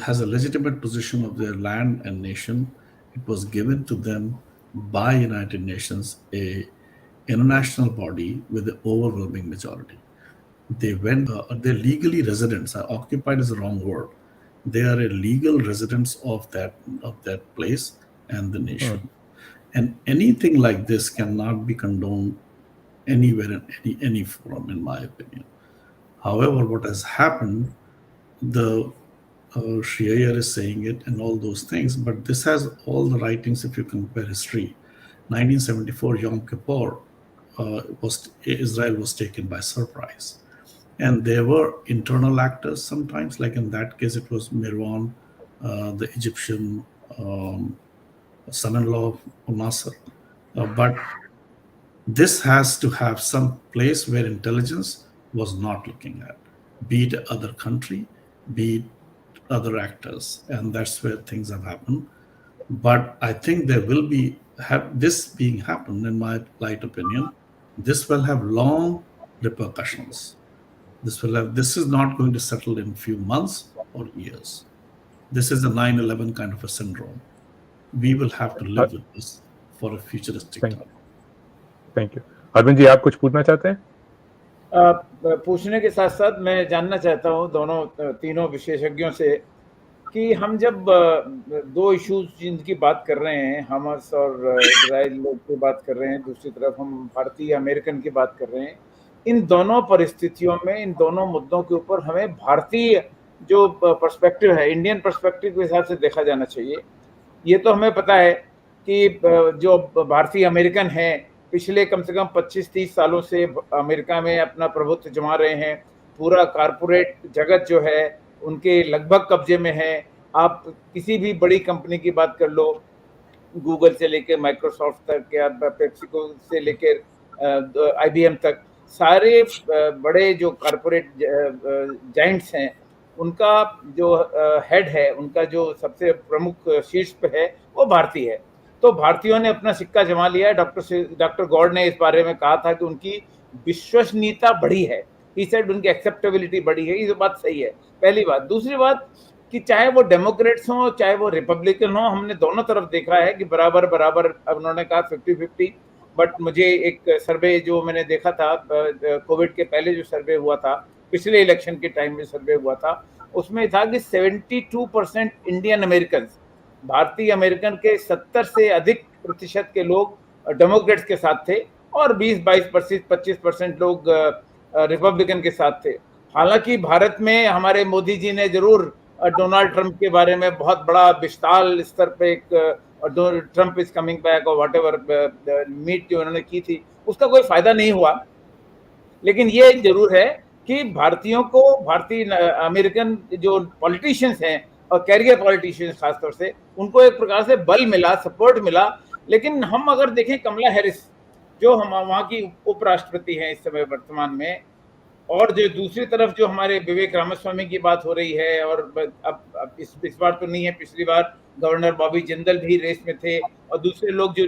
has a legitimate position of their land and nation. It was given to them by United Nations, a international body with an overwhelming majority. They're legally residents. Occupied is the wrong word. They are a legal residents of that place and the nation. And anything like this cannot be condoned anywhere in any forum, in my opinion. However, what has happened, the Sree Iyer is saying it and all those things, but this has all the writings. If you compare history, 1974 Yom Kippur, Israel was taken by surprise. And there were internal actors sometimes, like in that case, it was Mirwan, the Egyptian son-in-law of Nasser. But this has to have some place where intelligence was not looking at, be it other country, be it other actors. And that's where things have happened. But I think there will be, this being happened, in my light opinion, this will have long repercussions. This is not going to settle in a few months or years. This is a 9/11 kind of a syndrome. We will have to live with this for a futuristic time. Thank you. Arvind ji, आप कुछ पूछना चाहते हैं? पूछने के साथ साथ मैं जानना चाहता हूँ तीनों विशेषज्ञों से कि हम जब दो इश्यूज जिनकी बात कर रहे हैं, हमास और इजराइल लोग की बात कर रहे हैं, दूसरी तरफ हम भारतीय अमेरिकन की बात कर रहे हैं, इन दोनों परिस्थितियों में, इन दोनों मुद्दों के ऊपर हमें भारतीय जो पर्सपेक्टिव है, इंडियन पर्सपेक्टिव के हिसाब से देखा जाना चाहिए। ये तो हमें पता है कि जो भारतीय अमेरिकन हैं पिछले कम से कम 25-30 सालों से अमेरिका में अपना प्रभुत्व जमा रहे हैं। पूरा कारपोरेट जगत जो है उनके लगभग कब्जे में है। आप किसी भी बड़ी कंपनी की बात कर लो, गूगल से लेकर माइक्रोसॉफ्ट तक या पेप्सिको से लेकर IBM तक, सारे बड़े जो कारपोरेट जाइंट्स हैं उनका जो हेड है, उनका जो सबसे प्रमुख शीर्ष पे है वो भारतीय है। तो भारतीयों ने अपना सिक्का जमा लिया है। डॉक्टर गौड़ ने इस बारे में कहा था कि उनकी विश्वसनीयता बढ़ी है। ही सेड उनकी एक्सेप्टेबिलिटी बढ़ी है। ये बात सही है, पहली बात। दूसरी बात कि चाहे वो डेमोक्रेट्स हों चाहे वो रिपब्लिकन हों, हमने दोनों तरफ देखा है कि बराबर बराबर, अब उन्होंने कहा 50-50, बट मुझे एक सर्वे जो मैंने देखा था कोविड के पहले जो सर्वे हुआ था, पिछले इलेक्शन के टाइम में सर्वे हुआ था, उसमें था कि 72% इंडियन अमेरिकन, भारतीय अमेरिकन के 70 से अधिक प्रतिशत के लोग डेमोक्रेट्स के साथ थे और 20-22-25% लोग रिपब्लिकन के साथ थे। हालांकि भारत में हमारे मोदी जी ने जरूर डोनाल्ड ट्रंप के बारे में बहुत बड़ा विशाल स्तर पे एक ट्रंप इज कमिंग बैक और व्हाटएवर मीट जो उन्होंने की थी, उसका कोई फायदा नहीं हुआ। लेकिन ये जरूर है कि भारतीयों को, भारतीय अमेरिकन जो पॉलिटिशियंस हैं और कैरियर पॉलिटिशियंस खासतौर से, उनको एक प्रकार से बल मिला, सपोर्ट मिला। लेकिन हम अगर देखें कमला हैरिस जो हम वहाँ की उपराष्ट्रपति हैं इस समय वर्तमान में, और जो दूसरी तरफ जो हमारे विवेक रामास्वामी की बात हो रही है, और अब इस बार तो नहीं है, पिछली बार गवर्नर बॉबी जिंदल भी रेस में थे, और दूसरे लोग जो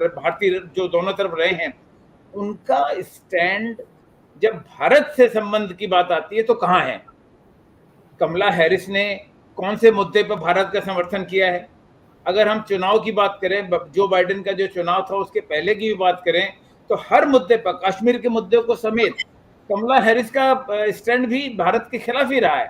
भारतीय जो दोनों तरफ रहे हैं, उनका स्टैंड जब भारत से संबंध की बात आती है तो कहाँ है? कमला हैरिस ने कौन से मुद्दे पर भारत का समर्थन किया है? अगर हम चुनाव की बात करें, जो बाइडेन का जो चुनाव था उसके पहले की भी बात करें, तो हर मुद्दे पर, कश्मीर के मुद्दे को समेत, कमला हैरिस का स्टैंड भी भारत के खिलाफ ही रहा है।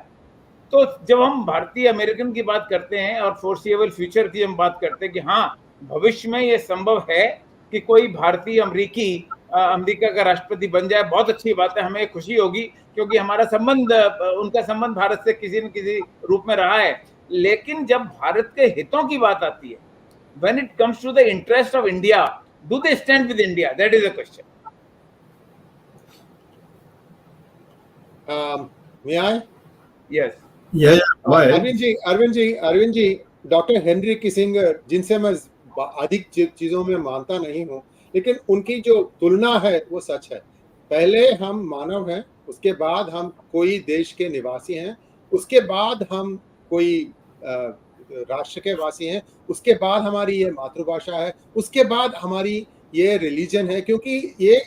तो जब हम भारतीय अमेरिकन की बात करते हैं और फोर्सिएबल फ्यूचर की हम बात करते हैं कि हाँ, भविष्य में ये संभव है कि कोई भारतीय अमेरिका का राष्ट्रपति बन जाए, बहुत अच्छी बात है, हमें खुशी होगी, क्योंकि हमारा संबंध, उनका संबंध भारत से किसी न किसी रूप में रहा है। लेकिन जब भारत के हितों की बात आती है, when it comes to the interest of India, do they stand with India? That is the question. May I? Yes. Yeah, Arvind ji, doctor Henry Kissinger, जिनसे मैं अधिक चीजों में मानता नहीं हूँ, लेकिन उनकी जो तुलना है वो सच है। पहले हम मानव हैं, उसके बाद हम कोई देश के निवासी हैं, उसके बाद हम कोई राष्ट्र के वासी हैं, उसके बाद हमारी ये मातृभाषा है, उसके बाद हमारी ये रिलीजन है, क्योंकि ये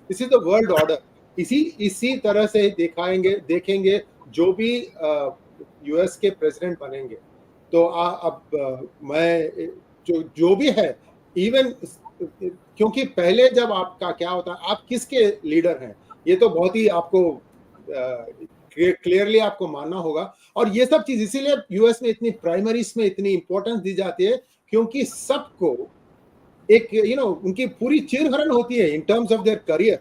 this is the world order. इसी तरह से देखेंगे जो भी यूएस के प्रेसिडेंट बनेंगे। तो अब मैं जो भी है, इवन क्योंकि पहले जब आपका क्या होता है, आप किसके लीडर हैं, ये तो बहुत ही आपको क्लियरली आपको मानना होगा। और ये सब चीज इसीलिए यूएस में इतनी प्राइमरीज में इतनी इंपॉर्टेंस दी जाती है, क्योंकि सबको एक उनकी पूरी चीरहरण होती है in terms of their career.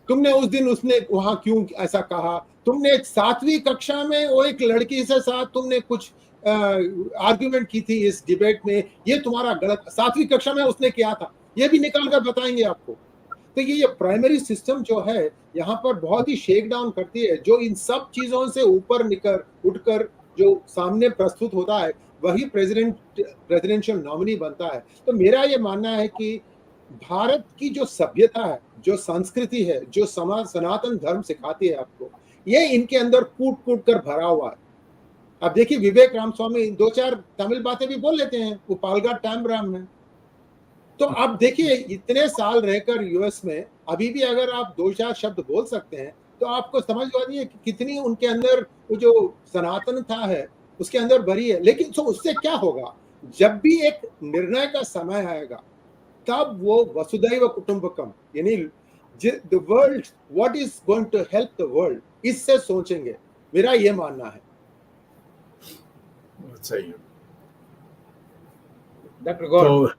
तुमने उस दिन उसने वहां क्यों ऐसा कहा, तुमने 7वीं कक्षा में वो एक लड़की से साथ तुमने कुछ आर्ग्यूमेंट की थी इस डिबेट में, ये तुम्हारा गलत, 7वीं कक्षा में उसने किया था, ये भी निकाल कर बताएंगे आपको। तो ये प्राइमरी सिस्टम जो है यहाँ पर बहुत ही शेक डाउन करती है। जो इन सब चीजों से ऊपर उठकर जो सामने प्रस्तुत होता है, वही प्रेसिडेंशियल नॉमिनी बनता है। तो मेरा ये मानना है कि भारत की जो सभ्यता है, जो संस्कृति है, जो सनातन धर्म सिखाती है आपको, ये इनके अंदर कूट कर भरा हुआ है। अब देखिए, विवेक रामस्वामी 2-4 तमिल बातें भी बोल लेते हैं, वो पालगा टैम्ब्राम में। तो आप देखिए, इतने साल रहकर यूएस में अभी भी अगर आप 2-4 शब्द बोल सकते हैं, तो आपको समझ आती है कि कितनी उनके अंदर वो जो सनातनता है उसके अंदर भरी है। लेकिन तो उससे क्या होगा, जब भी एक निर्णय का समय आएगा, तब वो वसुधैव कुटुंबकम, यानी the world, what is going to help the world, इससे सोचेंगे। मेरा ये मानना है। सही है। Doctor Gaur,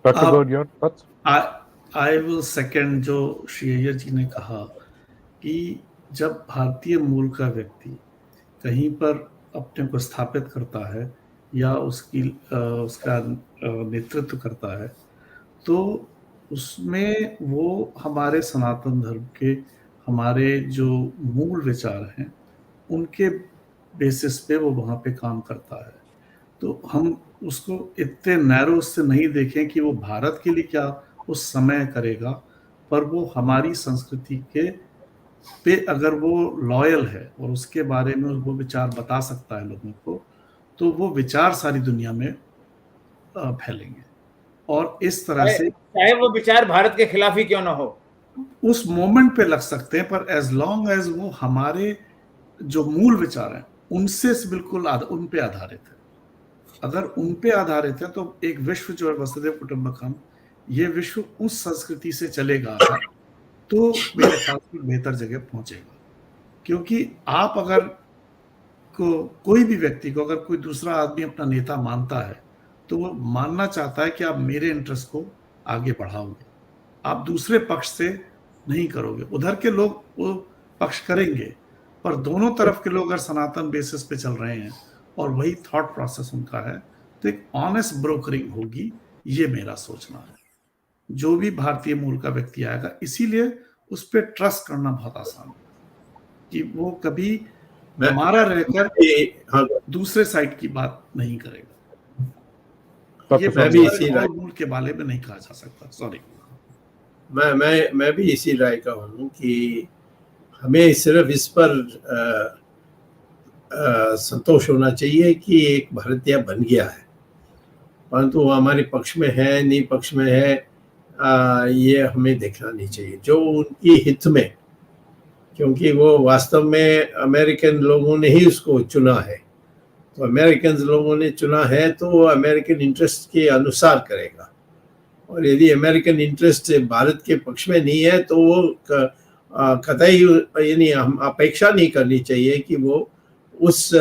Dr. Gaur, your thoughts? I will second जो श्री अय्यर जी ने कहा कि जब भारतीय मूल का व्यक्ति कहीं पर अपने को स्थापित करता है या उसका नेतृत्व करता है, तो उसमें वो हमारे सनातन धर्म के हमारे जो मूल विचार हैं उनके बेसिस पे वो वहाँ पे काम करता है। तो हम उसको इतने नैरो से नहीं देखें कि वो भारत के लिए क्या उस समय करेगा, पर वो हमारी संस्कृति के पे अगर वो लॉयल है और उसके बारे में वो विचार बता सकता है लोगों को, तो वो विचार सारी दुनिया में फैलेंगे। और इस तरह से चाहे वो विचार भारत के खिलाफ ही क्यों ना हो, उस मोमेंट पे लग सकते हैं, पर एज लॉन्ग एज वो हमारे जो मूल विचार हैं उनसे बिल्कुल उन पे आधारित है। अगर उन पे आधारित है तो एक विश्व जो है वसुधैव कुटुंबकम, ये विश्व उस संस्कृति से चलेगा तो मेरे ख्याल से बेहतर जगह पहुंचेगा। क्योंकि आप अगर कोई भी व्यक्ति को अगर कोई दूसरा आदमी अपना नेता मानता है तो वो मानना चाहता है कि आप मेरे इंटरेस्ट को आगे बढ़ाओगे, आप दूसरे पक्ष से नहीं करोगे। उधर के लोग वो पक्ष करेंगे, पर दोनों तरफ के लोग अगर सनातन बेसिस पे चल रहे हैं और वही थॉट प्रोसेस उनका है, तो एक ऑनेस्ट ब्रोकरिंग होगी। ये मेरा सोचना है। जो भी भारतीय मूल का व्यक्ति आएगा, इसीलिए उस पर ट्रस्ट करना बहुत आसान है कि वो कभी हमारा रहकर दूसरे साइड की बात नहीं करेगा। ये मैं भी इसी राय मूल के बारे में नहीं कहा जा सकता। सॉरी, मैं भी इसी राय का हूँ कि हमें सिर्फ इस पर संतोष होना चाहिए कि एक भारतीय बन गया है, परंतु वो हमारे पक्ष में है नहीं पक्ष में है, ये हमें देखना नहीं चाहिए जो उनकी हित में, क्योंकि वो वास्तव में अमेरिकन लोगों ने ही उसको चुना है। तो अमेरिकन लोगों ने चुना है तो वो अमेरिकन इंटरेस्ट के अनुसार करेगा, और यदि अमेरिकन इंटरेस्ट भारत के पक्ष में नहीं है तो वो कतई यानी हम अपेक्षा नहीं करनी चाहिए कि वो उस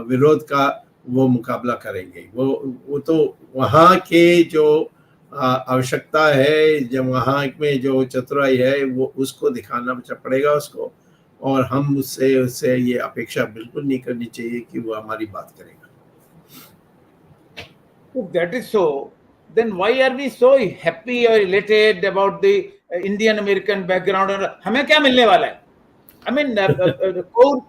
विरोध का वो मुकाबला करेंगे। वो तो वहाँ के जो आवश्यकता है, जब वहाँ में जो चतुराई है वो उसको दिखाना पड़ेगा उसको, और हम उससे ये अपेक्षा बिल्कुल नहीं करनी चाहिए कि वो हमारी बात करेगा। If that is so, then why are we so happy or elated about the Indian American background? और हमें क्या मिलने वाला है? I mean,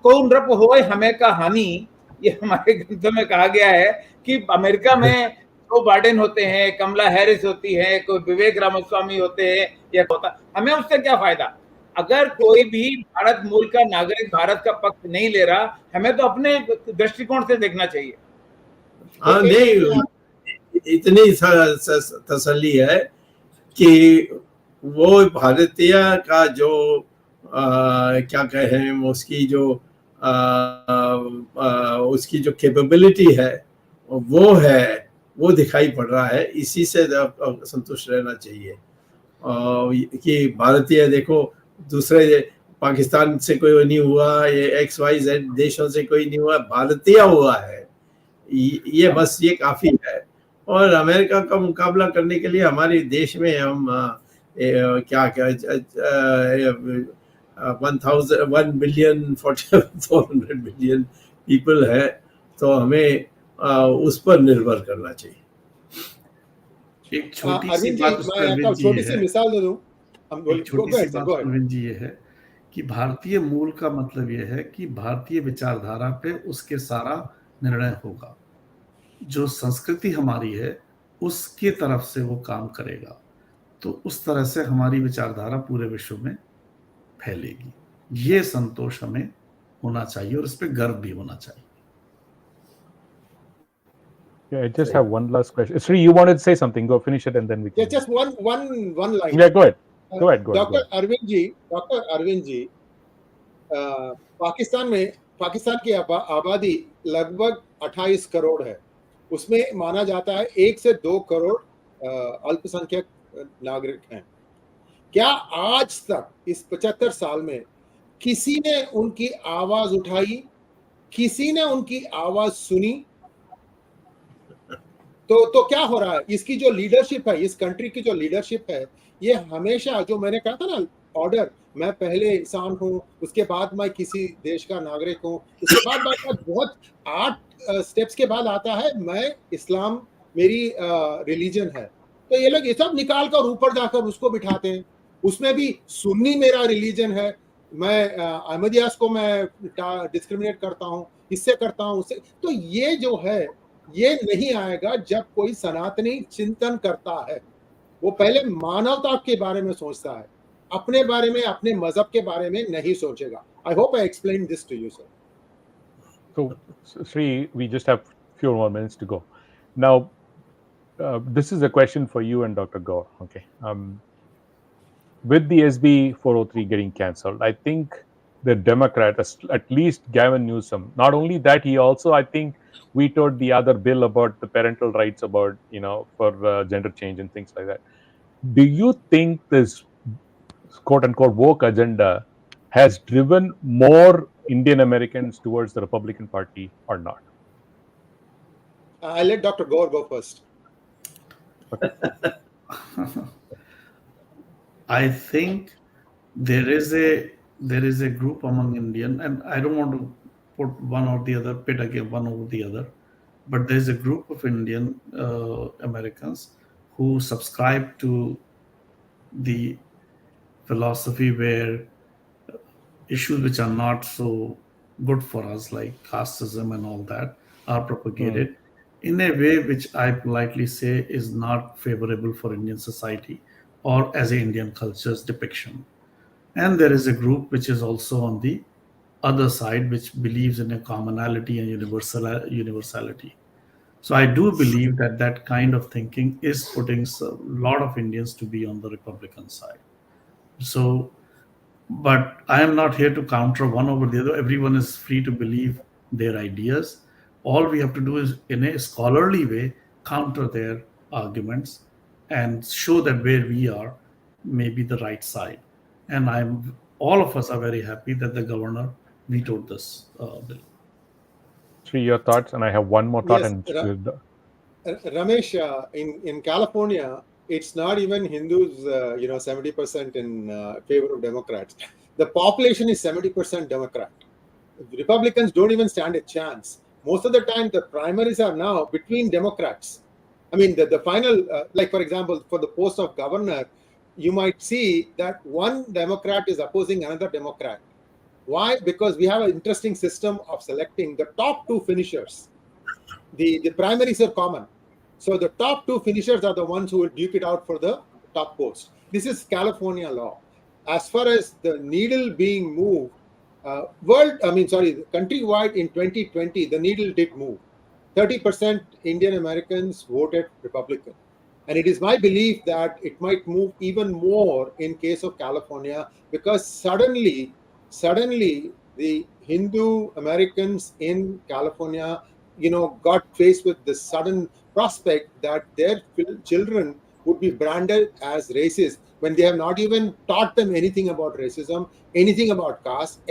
कौन रप होए हमें का हानि, ये हमारे ग्रंथों में कहा गया है कि अमेरिका में जो बाइडेन होते हैं, कमला हैरिस होती है, कोई विवेक रामास्वामी होते हैं, या होता, हमें उससे क्या फायदा? अगर कोई भी भारत मूल का नागरिक भारत का पक्ष नहीं ले रहा, हमें तो अपने दृष्टिकोण से देखना चाहिए। हाँ, नहीं, इतनी तसल्ली है कि वो भारतीय का जो क्या कहें, उसकी जो कैपेबिलिटी है वो दिखाई पड़ रहा है। इसी से संतुष्ट रहना चाहिए कि भारतीय देखो, दूसरे पाकिस्तान से कोई नहीं हुआ, ये XYZ देशों से कोई नहीं हुआ, भारतीय हुआ है, ये बस ये काफी है। और अमेरिका का मुकाबला करने के लिए हमारे देश में हम क्या 1 बिलियन 400 मिलियन पीपल है, तो हमें उस पर निर्भर करना चाहिए। एक छोटी सी बात छोटी सी मिसाल दे दूं, अरविंद जी, ये है कि भारतीय मूल का मतलब ये है कि भारतीय विचारधारा पे उसके सारा निर्णय होगा। जो संस्कृति हमारी है उसके तरफ से वो काम करेगा, तो उस तरह से हमारी विचारधारा पूरे विश्व में फैलेगी। ये संतोष हमें होना चाहिए और इस पे गर्व भी होना चाहिए। Yeah, I just have one last question. Sree, you wanted to say something? Go finish it and then we can. Yeah, just one line. Yeah, go ahead. Go ahead. Dr. Arvind ji, Pakistan की आबादी लगभग 28 करोड़ है। उसमें माना जाता है 1 से 2 करोड़ अल्पसंख्यक नागरिक हैं। क्या आज तक इस 75 साल में किसी ने उनकी आवाज उठाई, किसी ने उनकी आवाज सुनी? तो क्या हो रहा है? इसकी जो लीडरशिप है, इस कंट्री की जो लीडरशिप है, ये हमेशा, जो मैंने कहा था ना, ऑर्डर, मैं पहले इंसान हूँ, उसके बाद मैं किसी देश का नागरिक हूँ, उसके बाद बहुत 8 स्टेप्स के बाद आता है मैं इस्लाम मेरी रिलीजन है। तो ये लोग ये सब निकाल कर ऊपर जाकर उसको बिठाते हैं। उसमें भी सुन्नी मेरा रिलीजन है, मैं अहमदियास को मैं डिस्क्रिमिनेट करता हूँ, इससे करता हूँ उससे। तो ये जो है ये नहीं आएगा जब कोई सनातनी चिंतन करता है। वो पहले मानवता के बारे में सोचता है, अपने बारे में, अपने मजहब के बारे में नहीं सोचेगा। I hope I explain this to you sir. So, Sri, we just have few more minutes to go. Now, this is a question for you and Dr. Gaur. Okay. With the SB 403 getting cancelled, I think the Democrat, at least Gavin Newsom, not only that, he also, I think, vetoed the other bill about the parental rights about, for gender change and things like that. Do you think this quote unquote woke agenda has driven more Indian Americans towards the Republican Party or not? I'll let Dr. Gaur go first. I think there is a group among Indian, and I don't want to put one or the other, pit again one over the other, but there's a group of Indian Americans who subscribe to the philosophy where issues which are not so good for us, like casteism and all that, are propagated in a way which I politely say is not favorable for Indian society or as a Indian culture's depiction. And there is a group which is also on the other side, which believes in a commonality and universality. So I do believe that that kind of thinking is putting a lot of Indians to be on the Republican side. So, but I am not here to counter one over the other. Everyone is free to believe their ideas. All we have to do is, in a scholarly way, counter their arguments and show that where we are may be the right side. And all of us are very happy that the governor vetoed this bill. Sri, your thoughts, and I have one more thought. Yes, Ramesh, in California, it's not even Hindus, 70% in favor of Democrats. The population is 70% Democrat. Republicans don't even stand a chance. Most of the time, the primaries are now between Democrats. I mean, the final, like for example, for the post of governor, you might see that one Democrat is opposing another Democrat. Why? Because we have an interesting system of selecting the top 2 finishers. The primaries are common. So the top 2 finishers are the ones who will duke it out for the top post. This is California law. As far as the needle being moved, countrywide in 2020, the needle did move. 30% Indian Americans voted Republican. And it is my belief that it might move even more in case of California, because suddenly the Hindu Americans in California, got faced with the sudden prospect that their children would be branded as racist when they have not even taught them anything about racism, anything about caste.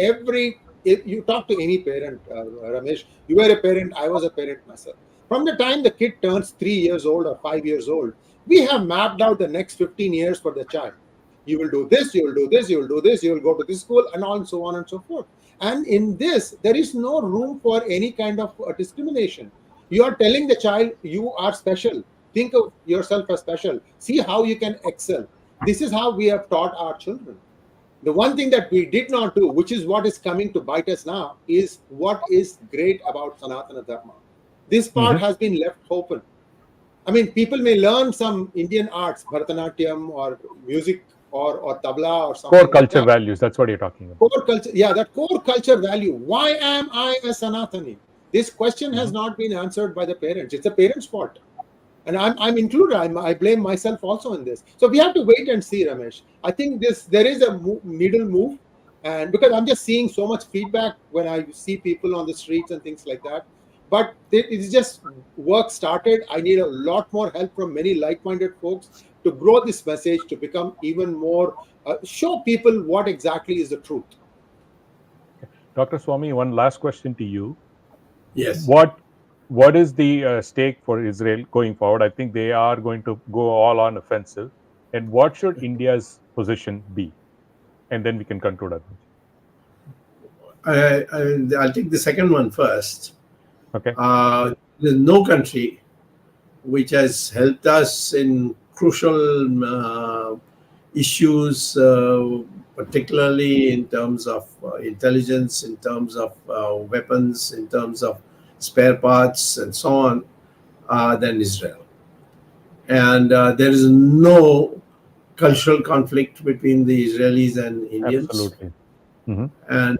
If you talk to any parent, Ramesh, you were a parent, I was a parent myself. From the time the kid turns 3 years old or 5 years old, we have mapped out the next 15 years for the child. You will do this, you will do this, you will do this, you will go to this school, and on, so on and so forth. And in this, there is no room for any kind of discrimination. You are telling the child, you are special. Think of yourself as special. See how you can excel. This is how we have taught our children. The one thing that we did not do, which is what is coming to bite us now, is what is great about Sanatana Dharma. This part has been left open. I mean, people may learn some Indian arts, Bharatanatyam or music or tabla or something. Core culture values, that's what you're talking about. Core culture, yeah, that core culture value. Why am I a Sanatani? This question has not been answered by the parents. It's a parent's fault. And I'm included. I blame myself also in this. So we have to wait and see, Ramesh. I think there is a needle move. And because I'm just seeing so much feedback when I see people on the streets and things like that. But it's just work started. I need a lot more help from many like-minded folks to grow this message, to become even more, show people what exactly is the truth. Dr. Swamy, one last question to you. Yes. What is the stake for Israel going forward? I think they are going to go all on offensive. And what should India's position be? and then we can conclude. I'll take the second one first. Okay. There's no country which has helped us in crucial issues, particularly in terms of intelligence, in terms of weapons, in terms of spare parts, and so on, than Israel. And there is no cultural conflict between the Israelis and Indians. Absolutely. And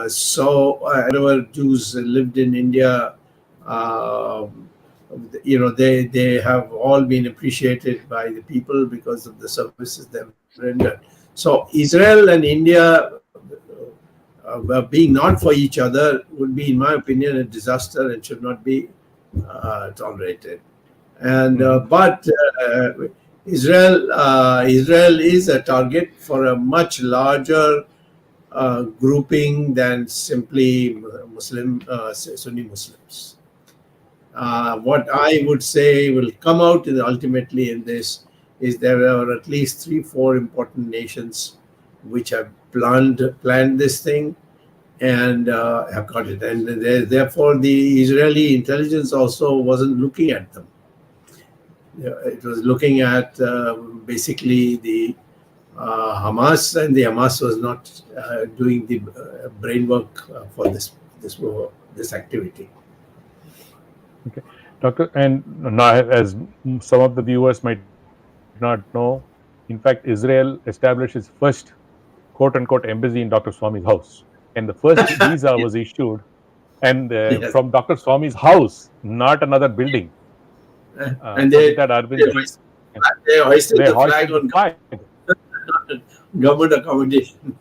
so whenever Jews lived in India, they have all been appreciated by the people because of the services they've rendered. So Israel and India being not for each other would be, in my opinion, a disaster and should not be tolerated. And but Israel is a target for a much larger grouping than simply Sunni Muslims. What I would say will come out ultimately in this is there are at least 3-4 important nations which have planned this thing and have got it. And therefore, the Israeli intelligence also wasn't looking at them. It was looking at basically the Hamas, and the Hamas was not doing the brain work for this activity. Okay, Doctor, and now as some of the viewers might not know, in fact, Israel established its first quote-unquote embassy in Dr. Swamy's house, and the first visa was issued, and Yes. from Dr. Swamy's house, not another building. And they hoisted the flag on government accommodation.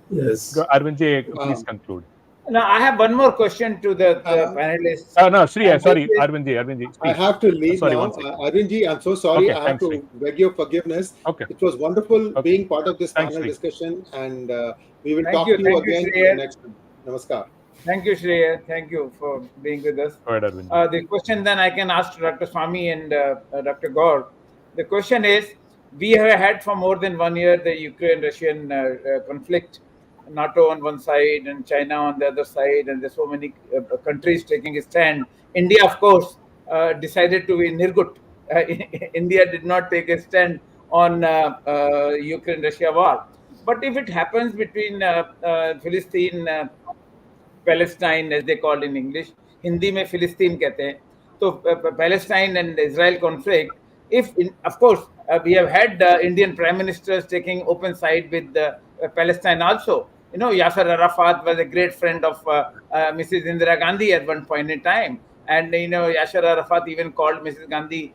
Yes. Arvindji, please conclude. Now, I have one more question to the panelists. No, Sree, sorry, Arvindji. I have to leave sorry, now. Arvindji, I'm so sorry. Okay, I have to beg your forgiveness. Okay. It was wonderful being part of this Thanks, panel Sree. discussion, and we will Thank talk you, to you thank you, again Sree. next time. Namaskar. Thank you, Shrey. Thank you for being with us. Go ahead, Arvindji. The question then I can ask to Dr. Swamy and Dr. Gaur. The question is, we have had for more than 1 year the Ukraine-Russian conflict, NATO on one side and China on the other side, and there's so many countries taking a stand. India, of course, decided to be Nirgut. India did not take a stand on Ukraine-Russia war. But if it happens between Philistine, Palestine, as they call in English, Hindi में Philistine कहते हैं, तो Palestine and Israel conflict, of course, we have had Indian prime ministers taking open side with Palestine also. You know, Yasser Arafat was a great friend of Mrs. Indira Gandhi at one point in time. And, you know, Yasser Arafat even called Mrs. Gandhi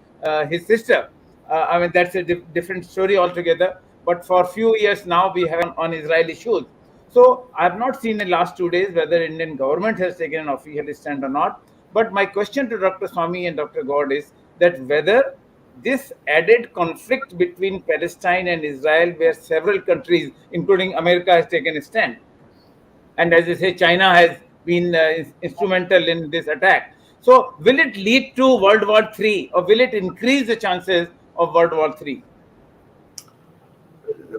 his sister. I mean, that's a different story altogether. But for a few years now, we have on Israel issues. So I have not seen in the last 2 days whether Indian government has taken an official stand or not. But my question to Dr. Swamy and Dr. Gaur is that whether this added conflict between Palestine and Israel, where several countries, including America, has taken a stand, and as I say, China has been instrumental in this attack. So will it lead to World War III, or will it increase the chances of World War III?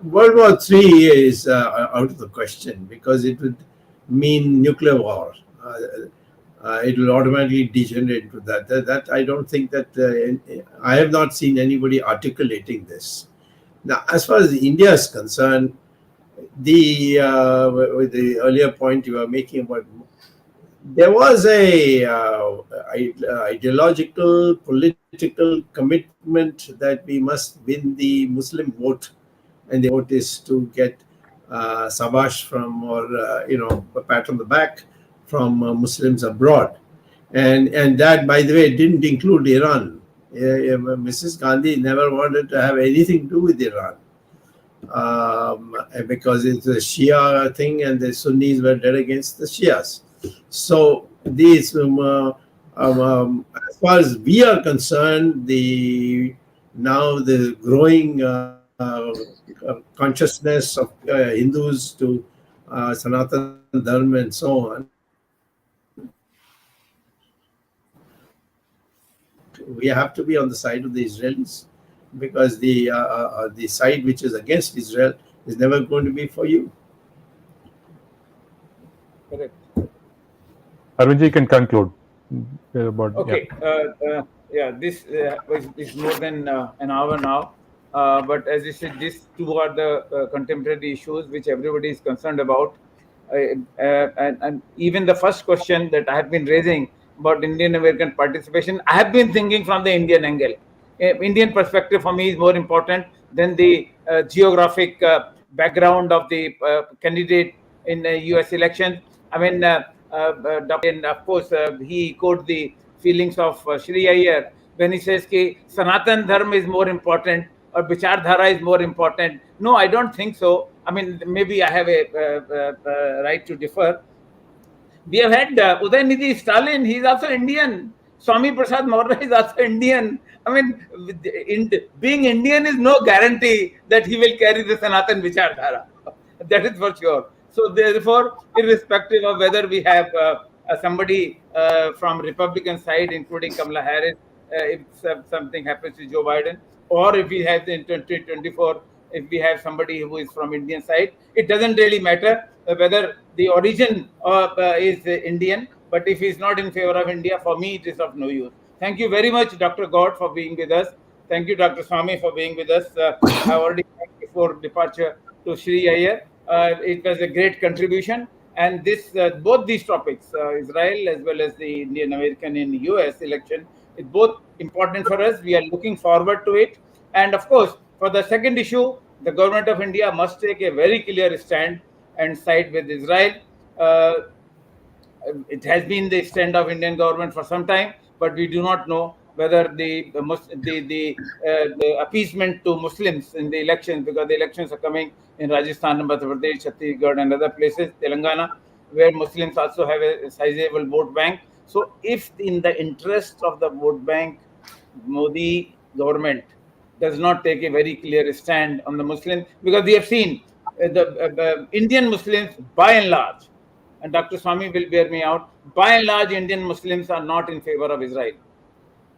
World War III is out of the question because it would mean nuclear war. It will automatically degenerate into that. That I don't think that I have not seen anybody articulating this. Now, as far as India is concerned, with the earlier point you were making about, there was a ideological, political commitment that we must win the Muslim vote, and the vote is to get sabash from, or a pat on the back from Muslims abroad, and that, by the way, didn't include Iran. Mrs. Gandhi never wanted to have anything to do with Iran because it's a Shia thing, and the Sunnis were dead against the Shias. So these, as far as we are concerned, the growing consciousness of Hindus to Sanatana Dharma and so on, we have to be on the side of the Israelis. because the side which is against Israel is never going to be for you. Correct. Arvindji, you can conclude. Okay. This is more than an hour now. But as you said, these two are the contemporary issues which everybody is concerned about. And even the first question that I have been raising about Indian American participation, I have been thinking from the Indian angle. Indian perspective for me is more important than the geographic background of the candidate in the US election. I mean, and of course, he echoed the feelings of Sree Iyer when he says that Sanatan Dharma is more important or Vichardhara is more important. No, I don't think so. I mean, maybe I have a right to differ. We have had Udayanidhi Stalin, he is also Indian. Swami Prasad Maurya is also Indian. I mean, being Indian is no guarantee that he will carry the Sanatan Vichardhara. That is for sure. So therefore, irrespective of whether we have somebody from Republican side, including Kamala Harris, if something happens to Joe Biden, or if we have in 2024, if we have somebody who is from Indian side, it doesn't really matter whether the origin is Indian. But if he's not in favor of India, for me, it is of no use. Thank you very much, Dr. Gaur, for being with us. Thank you, Dr. Swamy, for being with us. I already thanked before departure to Sree Iyer. It was a great contribution. And this, both these topics, Israel as well as the Indian American in US election, is both important for us. We are looking forward to it. And of course, for the second issue, the government of India must take a very clear stand and side with Israel. It has been the stand of Indian government for some time, but we do not know whether the appeasement to Muslims in the elections, because the elections are coming in Rajasthan, Madhya Pradesh, Chhattisgarh, and other places, Telangana, where Muslims also have a sizable vote bank. So, if in the interest of the vote bank, Modi government does not take a very clear stand on the Muslims, because we have seen the Indian Muslims, by and large, and Dr. Swamy will bear me out, by and large, Indian Muslims are not in favor of Israel.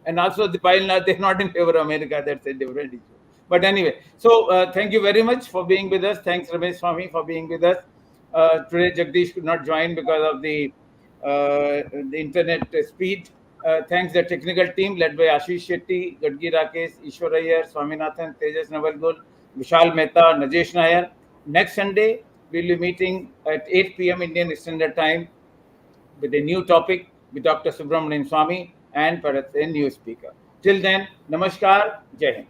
And also, by and large, they're not in favor of America. That's a different issue. But anyway, so thank you very much for being with us. Thanks, Ramesh Swamy, for being with us. Today, Jagdish could not join because of the internet speed. Thanks the technical team led by Ashish Shetty, Gadgi Rakesh, Ishwar Iyer, Swaminathan, Tejas Navalgul, Vishal Mehta, Najesh Nair. Next Sunday, we'll be meeting at 8 p.m. Indian Standard Time with a new topic with Dr. Subramanian Swamy and perhaps a new speaker. Till then, Namaskar, Jai Hind.